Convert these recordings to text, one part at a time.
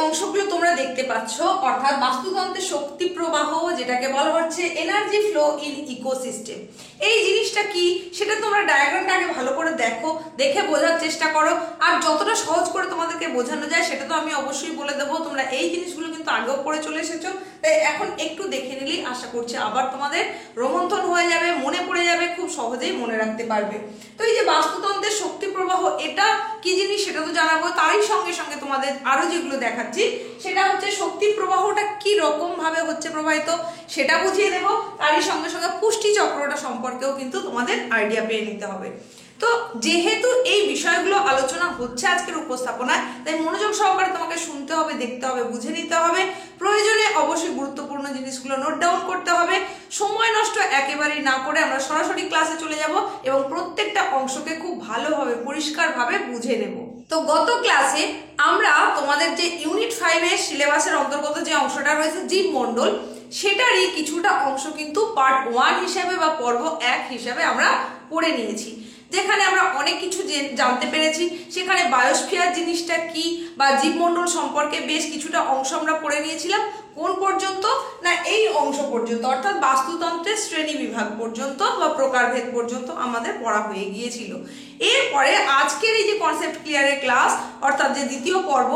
অংশগুলো তোমরা দেখতে পাচ্ছ, অর্থাৎ বাস্তুতন্ত্রের শক্তি প্রবাহ, যেটাকে বলা হচ্ছে এনার্জি ফ্লো ইন ইকোসিস্টেম। এই জিনিসটা কি সেটা তোমরা ডায়াগ্রামটা আগে ভালো করে দেখো, দেখে বোঝার চেষ্টা করো। আর যতটা সহজ করে তোমাদেরকে বোঝানো যায় সেটা তো আমি অবশ্যই বলে দেবো। তোমরা এই জিনিসগুলো কিন্তু আগেও পড়ে চলে এসেছো, তাই এখন একটু দেখে নিলেই আশা করছি আবার তোমাদের রোমন্থন হয়ে যাবে, মনে পড়ে যাবে, খুব সহজেই মনে রাখতে পারবে। তো এই যে বাস্তুতন্ত্রের শক্তি প্রবাহ, এটা কি জিনিস সেটা তো জানাবো, তারই সঙ্গে সঙ্গে তোমাদের আরো যেগুলো দেখাচ্ছি সেটা হচ্ছে শক্তি প্রবাহটা কি রকম ভাবে হচ্ছে প্রবাহিত সেটা বুঝিয়ে দেবো। তারই সঙ্গে সঙ্গে পুষ্টি চক্রটা সম্পর্কেও কিন্তু তোমাদের আইডিয়া পেয়ে নিতে হবে। তো যেহেতু এই বিষয়গুলো আলোচনা হচ্ছে আজকের উপস্থাপনায়, তাই মনোযোগ সহকারে তোমাকে শুনতে হবে, দেখতে হবে, বুঝে নিতে হবে। প্রয়োজনে অবশ্যই গুরুত্বপূর্ণ জিনিসগুলো নোট ডাউন করতে হবে। সময় নষ্ট একেবারেই না করে আমরা সরাসরি ক্লাসে চলে যাব এবং প্রত্যেকটা অংশকে খুব ভালোভাবে পরিষ্কারভাবে বুঝে নেব। তো গত ক্লাসে আমরা তোমাদের যে ইউনিট 5 এর সিলেবাসের অন্তর্গত যে অংশটা রয়েছে জীবমণ্ডল, সেটারই কিছুটা অংশ কিন্তু পার্ট 1 হিসেবে বা পর্ব 1 হিসেবে আমরা পড়ে নিয়েছি, যেখানে আমরা অনেক কিছু জানতে পেরেছি। সেখানে বায়োস্ফিয়ার জিনিসটা কি বা জীবমণ্ডল সম্পর্কে বেশ কিছুটা অংশ আমরা পড়ে নিয়েছিলাম। কোন পর্যন্ত না, এই অংশ পর্যন্ত, অর্থাৎ বাস্তুতন্ত্রের শ্রেণী বিভাগ পর্যন্ত বা প্রকারভেদ পর্যন্ত আমাদের পড়া হয়ে গিয়েছিল। এরপরে আজকের এই যে কনসেপ্ট ক্লিয়ারের ক্লাস, অর্থাৎ যে দ্বিতীয় পর্ব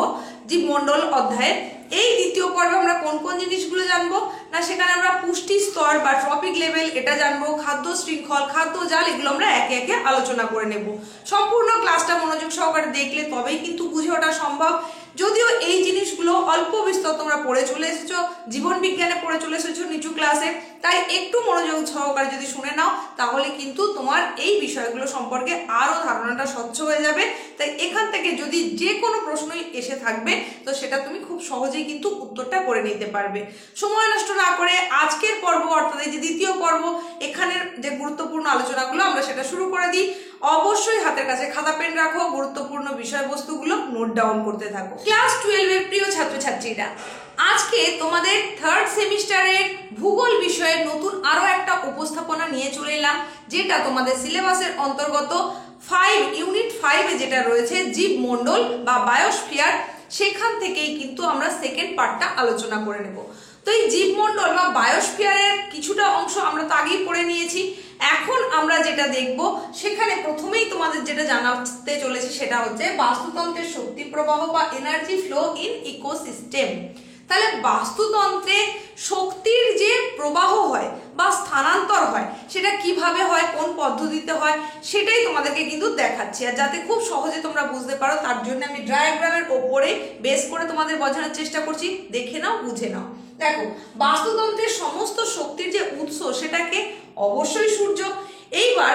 জীবমণ্ডল অধ্যায়ের, এই দ্বিতীয় পর্বে আমরা কোন কোন জিনিসগুলো জানবো না, সেখানে আমরা পুষ্টি স্তর বা ট্রপিক লেভেল এটা জানবো, খাদ্য শৃঙ্খল, খাদ্য জাল, এগুলো আমরা একে একে আলোচনা করে নেব। সম্পূর্ণ ক্লাসটা মনোযোগ সহকারে দেখলে তবেই কিন্তু বুঝে ওঠা সম্ভব। যদিও এই জিনিসগুলো অল্প বিস্তর তোমরা পড়ে চলে এসেছো, জীবন বিজ্ঞানে পড়ে চলে এসেছো নিচু ক্লাসে, তাই একটু মনোযোগ সহকারে যদি শুনে নাও তাহলে কিন্তু তোমার এই বিষয়গুলো সম্পর্কে আরো ধারণাটা স্বচ্ছ হয়ে যাবে। তাই এখান থেকে যদি যে কোনো প্রশ্নই এসে থাকবে তো সেটা তুমি খুব সহজেই কিন্তু উত্তরটা করে নিতে পারবে। সময় নষ্ট না করে আজকের পর্ব, অর্থাৎ এই যে দ্বিতীয় পর্ব, এখানের যে গুরুত্বপূর্ণ আলোচনাগুলো আমরা সেটা শুরু করে দিই। অবশ্যই হাতের কাছে খাতা পেন রাখো, গুরুত্বপূর্ণ বিষয়বস্তুগুলো নোট ডাউন করতে থাকো। ক্লাস 12 এর প্রিয় ছাত্রছাত্রীরা, আজকে তোমাদের 3rd সেমিস্টারের ভূগোল বিষয়ের নতুন আরো একটা উপস্থাপনা নিয়ে চলে এলাম, যেটা তোমাদের সিলেবাসের অন্তর্গত ইউনিট 5 এ যেটা রয়েছে জীবমণ্ডল বা বায়োস্ফিয়ার, সেখান থেকেই কিন্তু আমরা সেকেন্ড পার্টটা আলোচনা করে নেব। তো এই জীবমণ্ডল বা বায়োস্ফিয়ারের কিছুটা অংশ আমরা তো আগেই পড়ে নিয়েছি। এখন আমরা যেটা দেখব সেখানে প্রথমেই তোমাদের যেটা জানাতে চলেছে সেটা হচ্ছে বাস্তুতন্ত্রের শক্তি প্রবাহ বা এনার্জি ফ্লো ইন ইকোসিস্টেম। তাহলে বাস্তুতন্ত্রে শক্তির যে প্রবাহ হয় বা স্থানান্তর হয় সেটা কিভাবে হয়, কোন পদ্ধতিতে হয়, সেটাই তোমাদেরকে কিন্তু দেখাচ্ছি। আর যাতে খুব সহজে তোমরা বুঝতে পারো তার জন্য আমি ডায়াগ্রামের ওপরে বেস করে তোমাদের বোঝানোর চেষ্টা করছি। দেখে নাও, বুঝে নাও। দেখো, বাস্তুতন্ত্রের সমস্ত শক্তির যে উৎস সেটাকে অবশ্যই সূর্য। এইবার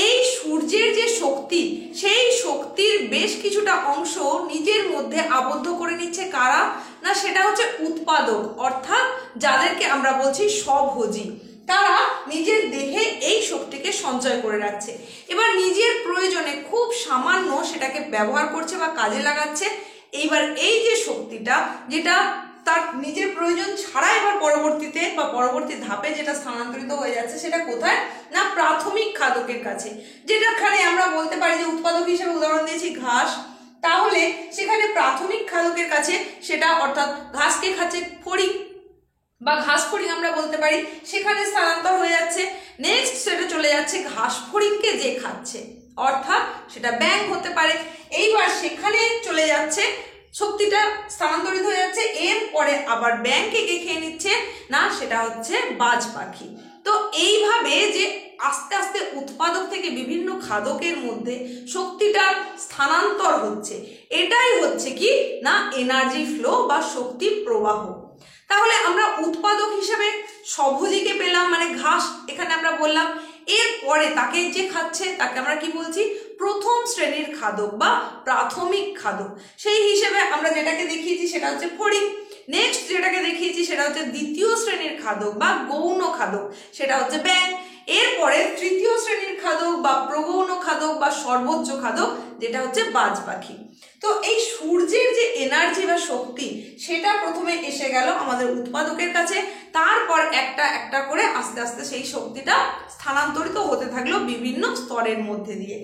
এই সূর্যের যে শক্তি, সেই শক্তির বেশ কিছুটা অংশ নিজের মধ্যে আবদ্ধ করে নিচ্ছে কারা না, সেটা হচ্ছে উৎপাদক, অর্থাৎ যাদেরকে আমরা বলছি স্বভোজী। তারা নিজের দেহে এই শক্তিকে সঞ্চয় করে রাখছে, এবার নিজের প্রয়োজনে খুব সামান্য সেটাকে ব্যবহার করছে বা কাজে লাগাচ্ছে। এইবার এই যে শক্তিটা, যেটা তার নিজের প্রয়োজন ছাড়া এবার পরবর্তীতে বা পরবর্তী ধাপে যেটা স্থানান্তরিত হয়ে যাচ্ছে, সেটা কোথায় না প্রাথমিক খাদকের কাছে, যেটাখানে আমরা বলতে পারি যে উৎপাদক হিসেবে উদাহরণ দিয়েছি ঘাস। তাহলে সেখানে প্রাথমিক খাদকের কাছে সেটা, অর্থাৎ ঘাসকে খাচ্ছে ফড়িং বা ঘাস ফড়িং আমরা বলতে পারি, সেখানে স্থানান্তর হয়ে যাচ্ছে। নেক্সট সেটা চলে যাচ্ছে ঘাস ফড়িংকে যে খাচ্ছে, অর্থাৎ সেটা ব্যাঙ হতে পারে। এইবার সেখানে চলে যাচ্ছে, শক্তিটা স্থানান্তরিত হয়ে যাচ্ছে, এরপরে আবার ব্যাঙকে কে খেয়ে নিচ্ছে না, সেটা হচ্ছে বাজ পাখি। তো এইভাবে যে আস্তে আস্তে উৎপাদক থেকে বিভিন্ন খাদকের মধ্যে শক্তিটা স্থানান্তর হচ্ছে, এটাই হচ্ছে কি না এনার্জি ফ্লো বা শক্তি প্রবাহ। তাহলে আমরা উৎপাদক হিসেবে স্বভোজীকে পেলাম, মানে ঘাস এখানে আমরা বললাম। এরপরে তাকে যে খাচ্ছে তাকে আমরা কি বলছি, প্রথম শ্রেণীর খাদক বা প্রাথমিক খাদক। সেই হিসেবে আমরা যেটাকে দেখিয়েছি সেটা হচ্ছে ফড়িং। নেক্সট যেটাকে দেখিয়েছি সেটা হচ্ছে দ্বিতীয় শ্রেণীর খাদক বা গৌণ খাদক, সেটা হচ্ছে ব্যাঙ। এরপরে তৃতীয় শ্রেণীর খাদক বা প্রগৌণ খাদক বা সর্বোচ্চ খাদক, যেটা হচ্ছে বাজ পাখি। তো এই সূর্যের যে এনার্জি বা শক্তি, সেটা প্রথমে এসে গেল আমাদের উৎপাদকের কাছে, তারপর একটা একটা করে আস্তে আস্তে সেই শক্তিটা স্থানান্তরিত হতে থাকলো বিভিন্ন স্তরের মধ্যে দিয়ে।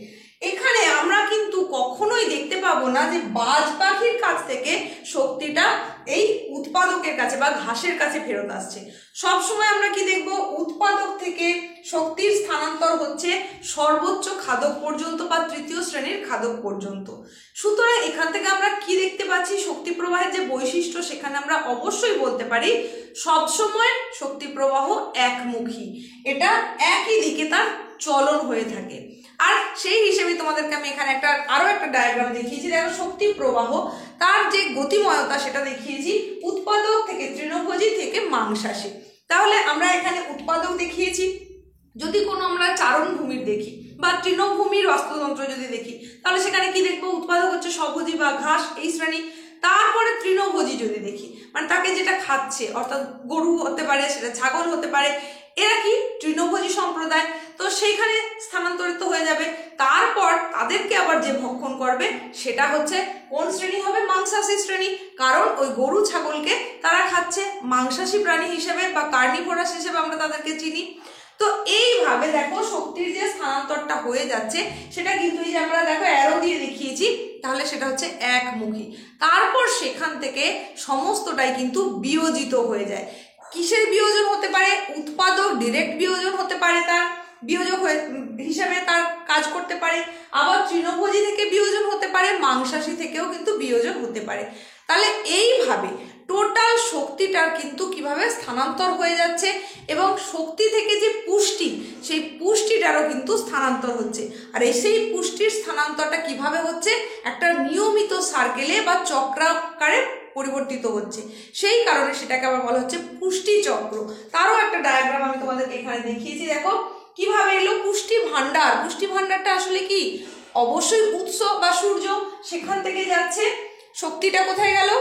এখানে আমরা কিন্তু কখনোই দেখতে পাবো না যে বাজ পাখির কাছ থেকে শক্তিটা এই উৎপাদকের কাছে বা ঘাসের কাছে ফেরত আসছে। সবসময় আমরা কি দেখব, উৎপাদক থেকে শক্তির স্থানান্তর হচ্ছে সর্বোচ্চ খাদক পর্যন্ত বা তৃতীয় শ্রেণীর খাদক পর্যন্ত। সুতরাং এখান থেকে আমরা কি দেখতে পাচ্ছি, শক্তি প্রবাহের যে বৈশিষ্ট্য সেখানে আমরা অবশ্যই বলতে পারি সবসময় শক্তি প্রবাহ একমুখী, এটা একই দিকে তার চলন হয়ে থাকে। আর সেই হিসেবে তোমাদেরকে আমি এখানে আরো একটা ডায়াগ্রাম দেখিয়েছি। দেখো শক্তি প্রবাহ তার যে গতিময়তা সেটা দেখিয়েছি উৎপাদক থেকে তৃণভোজী থেকে মাংসাশী। তাহলে আমরা এখানে উৎপাদক দেখিয়েছি। যদি কোনো আমরা চারণ ভূমির দেখি বা তৃণভূমির বাস্তুতন্ত্র যদি দেখি তাহলে সেখানে কি দেখবো, উৎপাদক হচ্ছে স্বভোজী বা ঘাস এই শ্রেণী। তারপরে তৃণভোজী যদি দেখি, মানে তাকে যেটা খাচ্ছে, অর্থাৎ গরু হতে পারে, সেটা ছাগল হতে পারে, এরা কি তৃণভোজী সম্প্রদায়, তো সেইখানে স্থানান্তরিত হয়ে যাবে। তারপর তাদেরকে আবার যে ভক্ষণ করবে সেটা হচ্ছে কোন শ্রেণী হবে, মাংসাশী শ্রেণী, কারণ ওই গরু ছাগলকে তারা খাচ্ছে মাংসাশী প্রাণী হিসেবে বা কার্নিভোরাস হিসেবে আমরা তাদেরকে চিনি। তো এইভাবে দেখো শক্তির যে স্থানান্তরটা হয়ে যাচ্ছে সেটা কিন্তু এই যে আমরা দেখো অ্যারো দিয়ে দেখিয়েছি, তাহলে সেটা হচ্ছে একমুখী। তারপর সেখান থেকে সমস্তটাই কিন্তু বিয়োজিত হয়ে যায়। কিসের বিয়োজন হতে পারে, উৎপাদক ডিরেক্ট বিয়োজন হতে পারে, তার বিয়োজক হিসাবে তার কাজ করতে পারে, আবার তৃণভোজী থেকে বিয়োজন হতে পারে, মাংসাশী থেকেও কিন্তু বিয়োজন হতে পারে। তাহলে এইভাবে টোটাল শক্তিটার কিন্তু কিভাবে স্থানান্তর হয়ে যাচ্ছে এবং শক্তি থেকে যে পুষ্টি, সেই পুষ্টিটারও কিন্তু স্থানান্তর হচ্ছে। আর সেই পুষ্টির স্থানান্তরটা কিভাবে হচ্ছে, একটা নিয়মিত সার্কেলে বা চক্রাকারে পরিবর্তিত হচ্ছে, সেই কারণে সেটাকে আবার বলা হচ্ছে পুষ্টি চক্র। তারও একটা ডায়াগ্রাম আমি তোমাদেরকে এখানে দেখিয়েছি। দেখো কিভাবে এলো পুষ্টি ভান্ডার। পুষ্টি ভান্ডারটা আসলে কি, অবশ্যই উৎস বা সূর্য, সেখান থেকে যাচ্ছে শক্তিটা কোথায় গেল,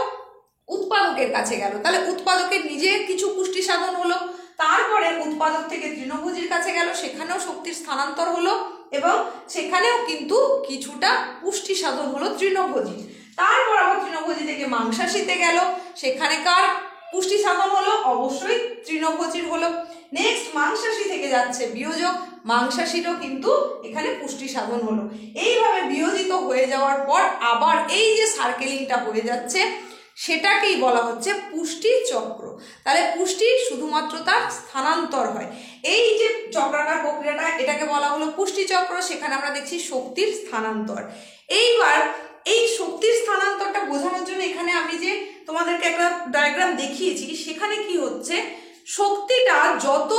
উৎপাদকের কাছে গেল। তাহলে উৎপাদকের নিজের কিছু পুষ্টি সাধন হলো, তারপরে উৎপাদক থেকে তৃণভোজীর কাছে গেল, সেখানেও শক্তির স্থানান্তর হলো এবং সেখানেও কিন্তু কিছুটা পুষ্টি সাধন হলো তৃণভোজী। তারপর আবার তৃণভোজী থেকে মাংসাশীতে গেল, সেখানেকার পুষ্টি সাধন হলো অবশ্যই তৃণভোজীর হলো। নেক্সট মাংসাশী থেকে যাচ্ছে বিয়োজক, মাংসাশীরও কিন্তু এখানে পুষ্টি সাধন হলো। এইভাবে বিয়োজিত হয়ে যাওয়ার পর আবার এই যে সার্কেলিংটা হয়ে যাচ্ছে সেটাকেই বলা হচ্ছে পুষ্টি চক্র। তাহলে পুষ্টি শুধুমাত্র তার স্থানান্তর হয়, এই যে চক্রাকার প্রক্রিয়াটা এটাকে বলা হলো পুষ্টি চক্র। সেখানে আমরা দেখছি শক্তির স্থানান্তর। এইবার এই শক্তির স্থানান্তরটা বোঝানোর জন্য এখানে আমি যে তোমাদেরকে একটা ডায়াগ্রাম দেখিয়েছি, সেখানে কি হচ্ছে, শক্তিটা যত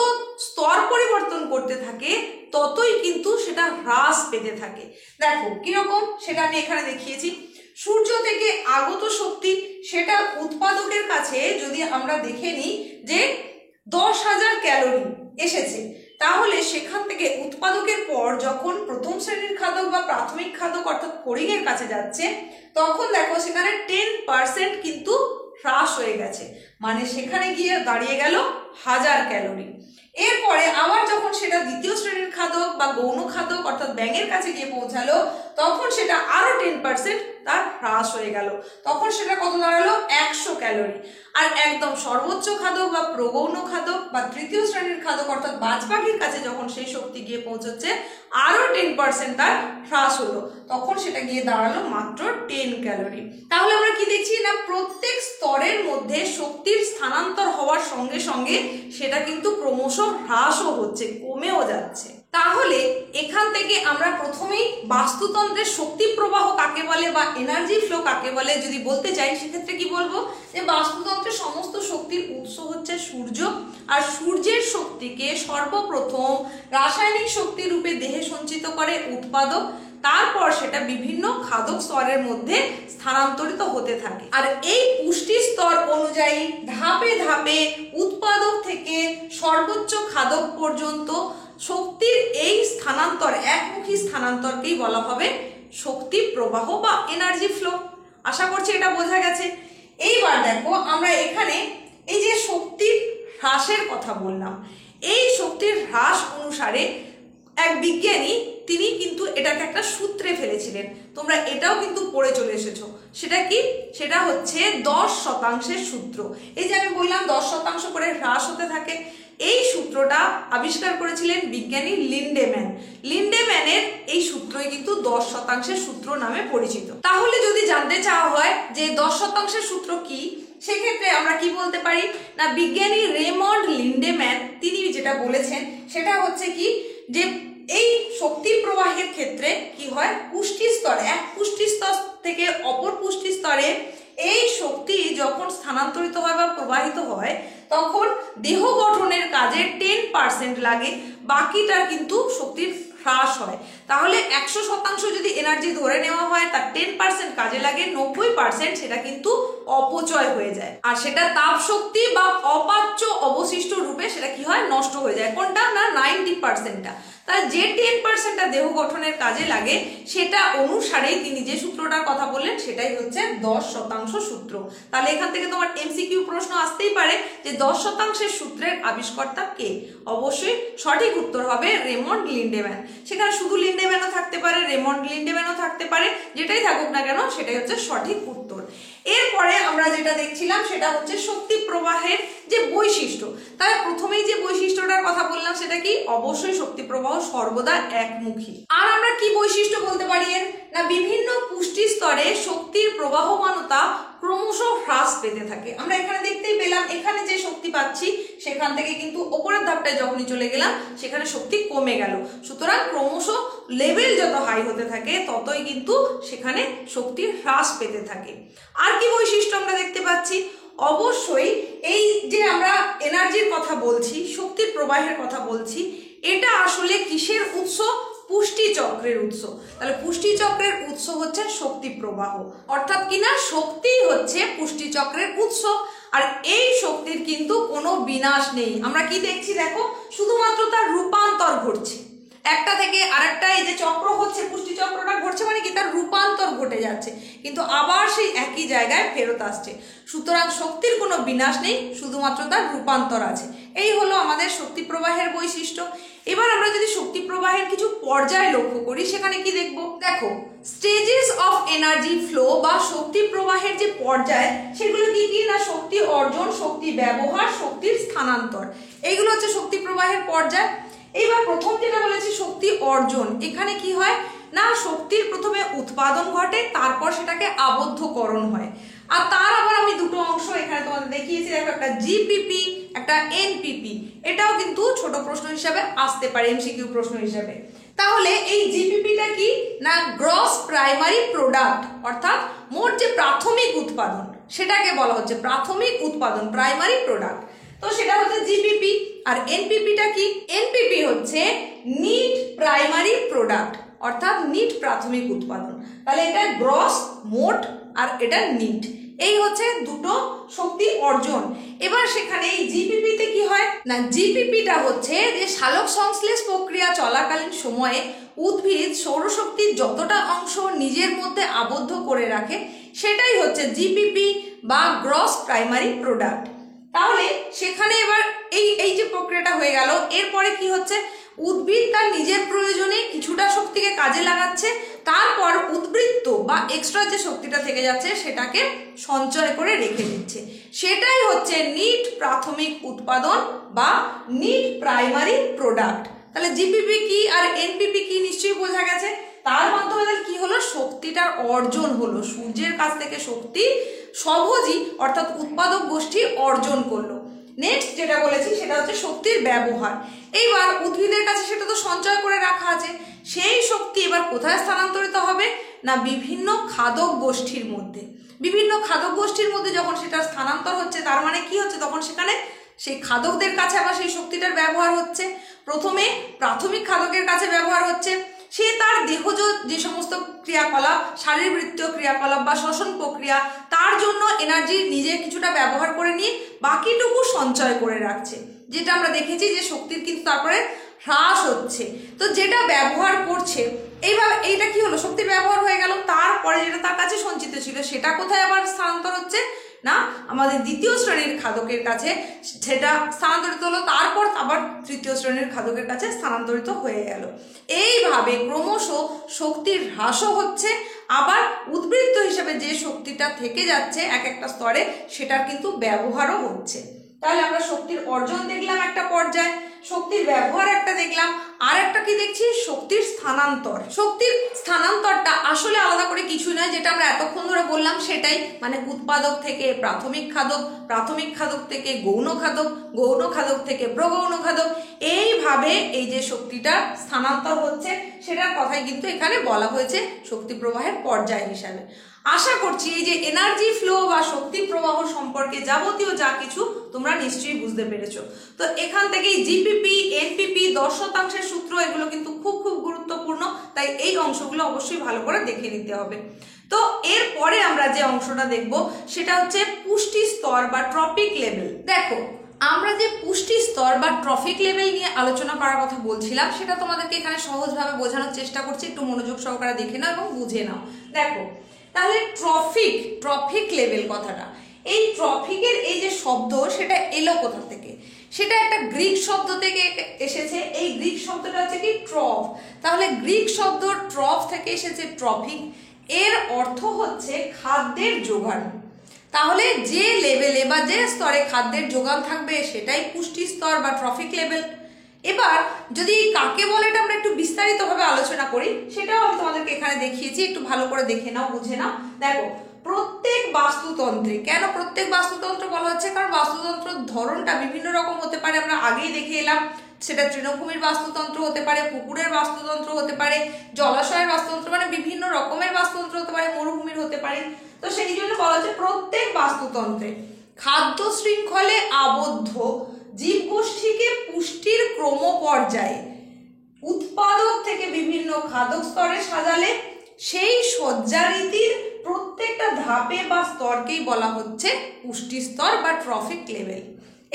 স্তর পরিবর্তন করতে থাকে ততই কিন্তু সেটা হ্রাস পেতে থাকে। দেখো কিরকম, সেটা আমি এখানে দেখিয়েছি। সূর্য থেকে আগত শক্তি সেটা উৎপাদকের কাছে যদি আমরা দেখে নিই যে 10,000 ক্যালোরি এসেছে, তাহলে সেখান থেকে উৎপাদকের পর যখন প্রথম শ্রেণীর খাদক বা প্রাথমিক খাদক অর্থাৎ ফড়িংয়ের কাছে যাচ্ছে, তখন দেখো সেখানে 10% কিন্তু হ্রাস হয়ে গেছে, মানে সেখানে গিয়ে দাঁড়িয়ে গেল 1000 ক্যালোরি। এরপরে আবার যখন সেটা দ্বিতীয় শ্রেণীর খাদক বা গৌণ খাদক অর্থাৎ ব্যাঙের কাছে গিয়ে পৌঁছালো, তখন সেটা আরো 10% তার হ্রাস হয়ে গেল, তখন সেটা কত দাঁড়ালো, 100 ক্যালোরি। আর একদম সর্বোচ্চ খাদক বা প্রগৌণ খাদক বা তৃতীয় শ্রেণীর খাদক অর্থাৎ বাজ পাখির কাছে যখন সেই শক্তি গিয়ে পৌঁছচ্ছে, আরো 10% তার হ্রাস হলো, তখন সেটা গিয়ে দাঁড়ালো মাত্র 10 ক্যালোরি। তাহলে আমরা কি দেখছি না, প্রত্যেক স্তরের মধ্যে শক্তির স্থানান্তর হওয়ার সঙ্গে সঙ্গে সেটা কিন্তু ক্রমশ হ্রাসও হচ্ছে, কমেও যাচ্ছে। তাহলে এখান থেকে আমরা প্রথমেই বাস্তুতন্ত্রের শক্তি প্রবাহ কাকে বলে বা এনার্জি ফ্লো কাকে বলে যদি বলতে চাই, সেক্ষেত্রে কি বলবো, যে বাস্তুতন্ত্রের সমস্ত শক্তির উৎস হচ্ছে সূর্য, আর সূর্যের শক্তিকে সর্বপ্রথম রাসায়নিক শক্তি রূপে দেহে সঞ্চিত করে উৎপাদক, তারপর সেটা বিভিন্ন খাদক স্তরের মধ্যে স্থানান্তরিত হতে থাকে। আর এই পুষ্টি স্তর অনুযায়ী ধাপে ধাপে উৎপাদক থেকে সর্বোচ্চ খাদক পর্যন্ত শক্তির এই স্থানান্তর, একমুখী স্থানান্তরকেই বলা হবে শক্তি প্রবাহ বা এনার্জি ফ্লো। আশা করছি এটা বোঝা গেছে। এইবার দেখো আমরা এখানে এই যে শক্তির হ্রাসের কথা বললাম, এই শক্তির হ্রাস অনুসারে এক বিজ্ঞানী তিনি কিন্তু এটাকে একটা সূত্রে ফেলেছিলেন, তোমরা এটাও কিন্তু পড়ে চলে এসেছো। সেটা কি, সেটা হচ্ছে 10% সূত্র। এই যে আমি বললাম 10% করে হ্রাস হতে থাকে, এই সূত্রটা আবিষ্কার করেছিলেন বিজ্ঞানী লিন্ডেম্যান। লিন্ডেম্যানের এই সূত্রই কিন্তু 10% সূত্র নামে পরিচিত। তাহলে যদি জানতে চাওয়া হয় যে 10% সূত্র কি, সেক্ষেত্রে আমরা কি বলতে পারি না, বিজ্ঞানী রেমন্ড লিন্ডেম্যান তিনি যেটা বলেছেন সেটা হচ্ছে কি, যে এই শক্তি প্রবাহের ক্ষেত্রে কি হয়, পুষ্টি স্তর, এক পুষ্টি স্তর থেকে অপর পুষ্টি স্তরে এই শক্তি যখন স্থানান্তরিত হয় বা প্রবাহিত হয় তখন দেহ গঠনের কাজে 10% লাগে, বাকিটা কিন্তু শক্তির হ্রাস হয়। তাহলে 100% যদি এনার্জি ধরে নেওয়া হয় তার 10% কাজে লাগে, 90% সেটা কিন্তু অপচয় হয়ে যায়, আর সেটা তাপ শক্তি বা অপাচ্য অবশিষ্ট রূপে সেটা কি হয়, নষ্ট হয়ে যায়। কোনটা না, 90%টা। তাহলে যে 10%টা দেহ গঠনের কাজে লাগে সেটা অনুসারেই তিনি যে সূত্রটার কথা বললেন সেটাই হচ্ছে 10% সূত্র। তাহলে এখান থেকে তোমার এমসিকিউ প্রশ্ন আসতেই পারে যে 10% সূত্রের আবিষ্কর্তা কে। অবশ্যই সঠিক উত্তর হবে রেমন্ড লিন্ডেম্যান। সেখানে শুধু লিন্ডেম্যানও থাকতে পারে, রেমন্ড লিন্ডেম্যানও থাকতে পারে, যেটাই থাকুক না কেন সেটাই হচ্ছে সঠিক উত্তর। এরপরে আমরা যেটা দেখছিলাম সেটা হচ্ছে শক্তি প্রবাহের যে বৈশিষ্ট্য। তাহলে প্রথমেই যে বৈশিষ্ট্যটার কথা বললাম সেটা কি, অবশ্যই শক্তি প্রবাহ সর্বদা একমুখী। আর আমরা কি বৈশিষ্ট্য বলতে পারি এর, না বিভিন্ন পুষ্টি স্তরে শক্তির প্রবাহমানতা ক্রমশ হ্রাস পেতে থাকে। আমরা এখানে দেখতেই পেলাম, এখানে যে শক্তি পাচ্ছি সেখান থেকে কিন্তু উপরের ধাপটায় যখনই চলে গেলাম সেখানে শক্তি কমে গেল। সুতরাং ক্রমশ লেভেল যত হাই হতে থাকে ততই কিন্তু সেখানে শক্তির হ্রাস পেতে থাকে। আর কি বৈশিষ্ট্য আমরা দেখতে পাচ্ছি, অবশ্যই এই যে আমরা এনার্জির কথা বলছি, শক্তির প্রবাহের কথা বলছি, এটা আসলে কিসের উৎস, পুষ্টি চক্রের উৎস। তাহলে পুষ্টি চক্রের উৎস হচ্ছে শক্তি প্রবাহ, অর্থাৎ কিনা শক্তি হচ্ছে পুষ্টি চক্রের উৎস। আর এই শক্তির কিন্তু কোনো বিনাশ নেই। আমরা কি দেখছি দেখো, শুধুমাত্র তার রূপান্তর ঘটছে, একটা থেকে আরেকটা এই যে চক্র হচ্ছে, পুষ্টি চক্রটা ঘটছে মানে কি, তার রূপান্তর ঘটে যাচ্ছে, কিন্তু আবার সেই একই জায়গায় ফেরত আসছে। সুতরাং শক্তির কোনো বিনাশ নেই, শুধুমাত্র তার রূপান্তর আছে। এই হলো আমাদের শক্তি প্রবাহের বৈশিষ্ট্য। এবার আমরা যদি শক্তি প্রবাহের কিছু পর্যায় লক্ষ্য করি সেখানে কি দেখব, দেখো স্টেজেস অফ এনার্জি ফ্লো বা শক্তি প্রবাহের যে পর্যায় সেগুলো কি কি না, শক্তি অর্জন, শক্তি ব্যবহার, শক্তির স্থানান্তর, এইগুলো হচ্ছে শক্তি প্রবাহের পর্যায়। এইবার প্রথম যেটা বলেছি শক্তি অর্জন, এখানে কি হয় না, শক্তির প্রথমে উৎপাদন ঘটে, তারপর সেটাকে আবদ্ধকরণ হয়। আর তার আবার আমি দুটো অংশ এখানে তোমাদের দেখিয়েছি, দেখো একটা জিপিপি, একটা এনপিপি। এটাও কিন্তু ছোট প্রশ্ন হিসাবে আসতে পারে, এমসিকিউ প্রশ্ন হিসাবে। তাহলে এই জিপিপিটা কি না, গ্রস প্রাইমারি প্রোডাক্ট, অর্থাৎ মোট যে প্রাথমিক উৎপাদন সেটাকে বলা হচ্ছে প্রাথমিক উৎপাদন, প্রাইমারি প্রোডাক্ট। তো সেটা হচ্ছে জিপিপি। আর এনপিপিটা কি, এনপিপি হচ্ছে নিট প্রাইমারি প্রোডাক্ট, অর্থাৎ নিট প্রাথমিক উৎপাদন। তাহলে এটা গ্রস, মোট, আর এটা নিট, এই হচ্ছে দুটো শক্তি অর্জন। এবার সেখানে এই জিপিপিতে কি হয় না, জিপিপিটা হচ্ছে যে সালোক সংশ্লেষ প্রক্রিয়া চলাকালীন সময়ে উদ্ভিদ সৌরশক্তির যতটা অংশ নিজের মধ্যে আবদ্ধ করে রাখে সেটাই হচ্ছে জিপিপি বা গ্রস প্রাইমারি প্রোডাক্ট। তাহলে সেখানে এবার এই যে প্রক্রিয়াটা হয়ে গেল, এরপরে কি হচ্ছে, উদ্ভিদ তার নিজের প্রয়োজনে কিছুটা শক্তিকে কাজে লাগাচ্ছে, তারপর উদ্বৃত্ত বা এক্সট্রা যে শক্তিটা থেকে যাচ্ছে সেটাকে সঞ্চয় করে রেখে দিচ্ছে, সেটাই হচ্ছে নিট প্রাথমিক উৎপাদন বা নিট প্রাইমারি প্রোডাক্ট। তাহলে জিপিপি কি আর এনপিপি কি নিশ্চয়ই বোঝা গেছে। তার মাধ্যমে তাহলে কি হলো, শক্তিটার অর্জন হলো, সূর্যের কাছ থেকে শক্তি সহজই অর্থাৎ উৎপাদক গোষ্ঠী অর্জন করলো। নেক্সট যেটা বলেছি সেটা হচ্ছে শক্তির ব্যবহার। এইবার উদ্ভিদের কাছে সেটা তো সঞ্চয় করে রাখা আছে, সেই শক্তি এবার কোথায় স্থানান্তরিত হবে না, বিভিন্ন খাদক গোষ্ঠীর মধ্যে। বিভিন্ন খাদক গোষ্ঠীর মধ্যে যখন সেটা স্থানান্তর হচ্ছে তার মানে কি হচ্ছে, তখন সেখানে সেই খাদকদের কাছে আবার সেই শক্তিটার ব্যবহার হচ্ছে। প্রথমে প্রাথমিক খাদকের কাছে ব্যবহার হচ্ছে, সে তার দেহজ যে সমস্ত ক্রিয়াকলাপ, শারীরবৃত্তীয় ক্রিয়াকলাপ বা শ্বসন প্রক্রিয়া, তার জন্য এনার্জি নিজে কিছুটা ব্যবহার করে নিয়ে বাকিটুকু সঞ্চয় করে রাখছে, যেটা আমরা দেখেছি যে শক্তির কিন্তু তারপরে হ্রাস হচ্ছে। তো যেটা ব্যবহার করছে এইভাবে, এইটা কি হলো, শক্তির ব্যবহার হয়ে গেল, তারপরে যেটা তার কাছে সঞ্চিত ছিল সেটা কোথায় আবার স্থানান্তর হচ্ছে না, আমাদের দ্বিতীয় শ্রেণীর খাদকের কাছে সেটা স্থানান্তরিত হলো, তারপর আবার তৃতীয় শ্রেণীর খাদকের কাছে স্থানান্তরিত হয়ে গেল। এইভাবে ক্রমশ শক্তির হ্রাসও হচ্ছে, আবার উদ্বৃত্ত হিসেবে যে শক্তিটা থেকে যাচ্ছে এক একটা স্তরে সেটার কিন্তু ব্যবহারও হচ্ছে। তাহলে আমরা শক্তির অর্জন দেখলাম একটা পর্যায়ে, শক্তির ব্যবহার একটা দেখলাম, আর একটা কি দেখছি, শক্তির স্থানান্তর। শক্তির স্থানান্তরটা আসলে আলাদা করে কিছু নয়, যেটা আমরা এতক্ষণ ধরে বললাম সেটাই, মানে উৎপাদক থেকে প্রাথমিক খাদক, প্রাথমিক খাদক থেকে গৌণ খাদক, গৌণ খাদক থেকে প্রগৌণ খাদক, এইভাবে এই যে শক্তিটা স্থানান্তর হচ্ছে সেটার কথাই কিন্তু এখানে বলা হয়েছে শক্তি প্রবাহের পর্যায় হিসাবে। আশা করছি এই যে এনার্জি ফ্লো বা শক্তি প্রবাহ সম্পর্কে যাবতীয় যা কিছু তোমরা নিশ্চয়ই বুঝতে পেরেছো। তো এখান থেকেই জিপিপি, এনপিপি, 10% সূত্র এগুলো কিন্তু খুব খুব গুরুত্বপূর্ণ, তাই এই অংশগুলো অবশ্যই ভালো করে দেখে নিতে হবে। তো এরপরে আমরা যে অংশটা দেখব সেটা হচ্ছে পুষ্টি স্তর বা ট্রপিক লেভেল। দেখো, আমরা যে পুষ্টি স্তর বা ট্রফিক লেভেল নিয়ে আলোচনা করার কথা বলছিলাম সেটা তোমাদেরকে এখানে সহজভাবে বোঝানোর চেষ্টা করছি, একটু মনোযোগ সহকারে দেখে নাও এবং বুঝে নাও। দেখো, তাহলে ট্রফিক লেভেল কথাটা, এই ট্রফিকের এই যে শব্দ সেটা এলো কোথা থেকে? সেটা একটা গ্রিক শব্দ থেকে এসেছে। এই গ্রিক শব্দটা হচ্ছে কি, ট্রফ। তাহলে গ্রিক শব্দ ট্রফ থেকে এসেছে ট্রফিক, এর অর্থ হচ্ছে খাদ্যের যোগান। তাহলে যে লেভেলে বা যে স্তরে খাদ্যের যোগান থাকবে সেটাই পুষ্টি স্তর বা ট্রফিক লেভেল। এবার যদি কাকে বলে এটা আমরা একটু বিস্তারিতভাবে আলোচনা করি, সেটাও আমি তোমাদেরকে এখানে দেখিয়েছি, একটু ভালো করে দেখে নাও, বুঝে নাও। দেখো, প্রত্যেক বাস্তুতন্ত্রে, কেন প্রত্যেক বাস্তুতন্ত্র বলা হচ্ছে? কারণ বাস্তুতন্ত্রের ধরনটা বিভিন্ন রকম হতে পারে, আমরা আগেই দেখে এলাম। সেটা তৃণভূমির বাস্তুতন্ত্র হতে পারে, পুকুরের বাস্তুতন্ত্র হতে পারে, জলাশয়ের বাস্তুতন্ত্র, মানে বিভিন্ন রকমের বাস্তুতন্ত্র হতে পারে, মরুভূমির হতে পারে। তো সেই জন্য বলা হচ্ছে প্রত্যেক বাস্তুতন্ত্রে খাদ্য শৃঙ্খলে আবদ্ধ জীবগোষ্ঠীকে পুষ্টির ক্রম পর্যায়ে উৎপাদক থেকে বিভিন্ন খাদক স্তরে সাজালে সেই সজ্জারীতির প্রত্যেকটা ধাপে বা স্তরকেই বলা হচ্ছে পুষ্টি স্তর বা ট্রফিক লেভেল।